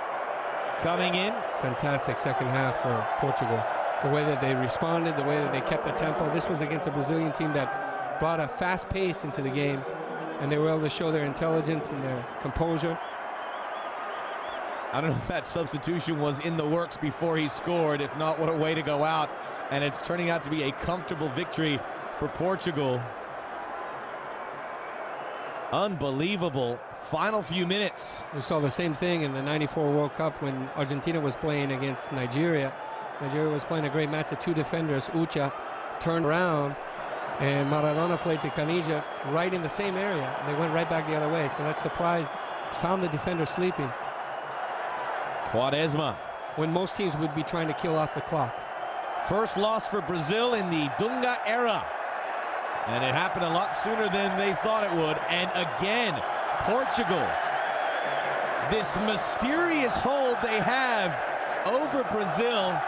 coming in. Fantastic second half for Portugal. The way that they responded, the way that they kept the tempo. This was against a Brazilian team that brought a fast pace into the game, and they were able to show their intelligence and their composure. I don't know if that substitution was in the works before he scored. If not, what a way to go out. And it's turning out to be a comfortable victory for Portugal. Unbelievable final few minutes. We saw the same thing in the '94 World Cup when Argentina was playing against Nigeria. Nigeria was playing a great match of two defenders. Ucha turned around, and Maradona played to Canija right in the same area. They went right back the other way, so that surprised, found the defender sleeping. Quaresma. When most teams would be trying to kill off the clock. First loss for Brazil in the Dunga era. And it happened a lot sooner than they thought it would. And again, Portugal. This mysterious hold they have over Brazil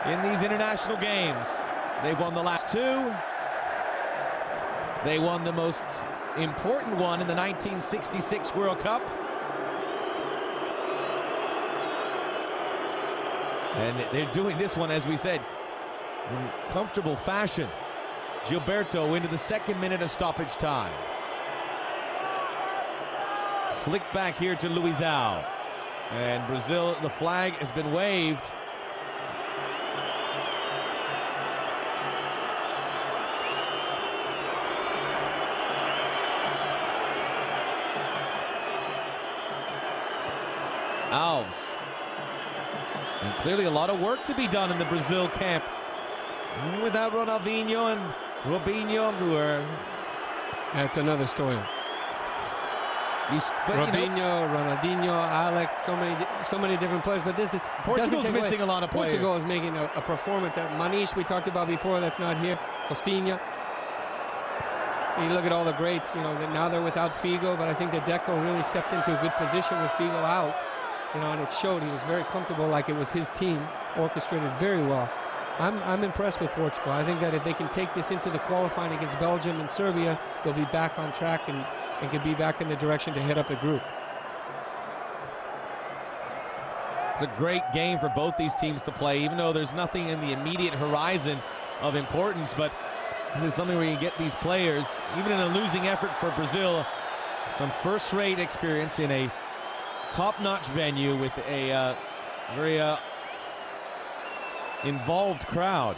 in these international games. They've won the last two. They won the most important one in the 1966 World Cup. And they're doing this one, as we said, in comfortable fashion. Gilberto into the second minute of stoppage time. Flick back here to Luizão. And Brazil, the flag has been waved. Alves. And clearly a lot of work to be done in the Brazil camp. Without Ronaldinho and Robinho, who are... That's another story. Robinho, Ronaldinho, Alex, so many different players. But this is Portugal's missing a lot of players. Portugal is making a performance. Maniche, we talked about before, that's not here. Costinha. You look at all the greats, you know, now they're without Figo, but I think that Deco really stepped into a good position with Figo out. You know, and it showed he was very comfortable, like it was his team, orchestrated very well. I'm impressed with Portugal. I think that if they can take this into the qualifying against Belgium and Serbia, they'll be back on track and could be back in the direction to head up the group. It's a great game for both these teams to play, even though there's nothing in the immediate horizon of importance. But this is something where you get these players, even in a losing effort for Brazil, some first-rate experience in a top-notch venue with a very involved crowd.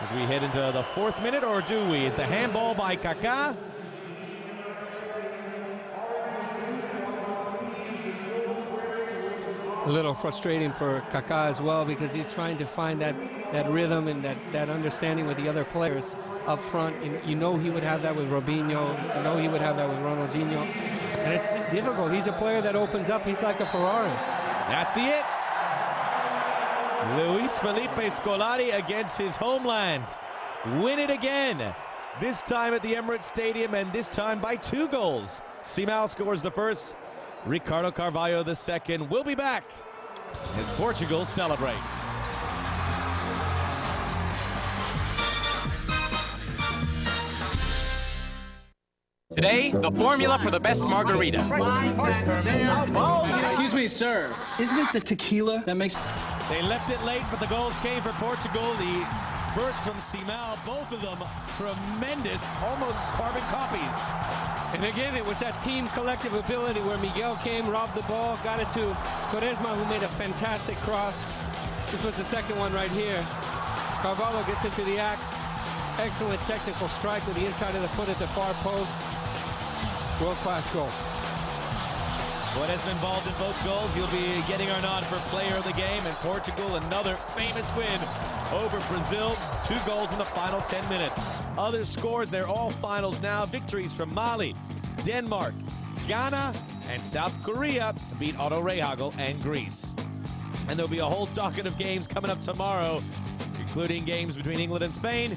As we head into the fourth minute, or do we? Is the handball by Kaká? A little frustrating for Kaká as well, because he's trying to find that rhythm and that understanding with the other players up front. And you know he would have that with Robinho. You know he would have that with Ronaldinho. And it's difficult. He's a player that opens up. He's like a Ferrari. That's it. Luis Felipe Scolari against his homeland. Win it again. This time at the Emirates Stadium, and this time by 2 goals. Simão scores the first. Ricardo Carvalho the second. We'll be back as Portugal celebrate. Today, the formula for the best margarita. Excuse me, sir. Isn't it the tequila that makes... They left it late, but the goals came for Portugal. The first from Simão, both of them tremendous, almost carbon copies. And again, it was that team collective ability where Miguel came, robbed the ball, got it to Quaresma, who made a fantastic cross. This was the second one right here. Carvalho gets into the act. Excellent technical strike with the inside of the foot at the far post. World-class goal. Quaresma involved in both goals. He'll be getting our nod for player of the game. And Portugal, another famous win over Brazil. 2 goals in the final 10 minutes. Other scores, they're all finals now. Victories from Mali, Denmark, Ghana, and South Korea beat Otto Rehagel and Greece. And there'll be a whole docket of games coming up tomorrow, including games between England and Spain,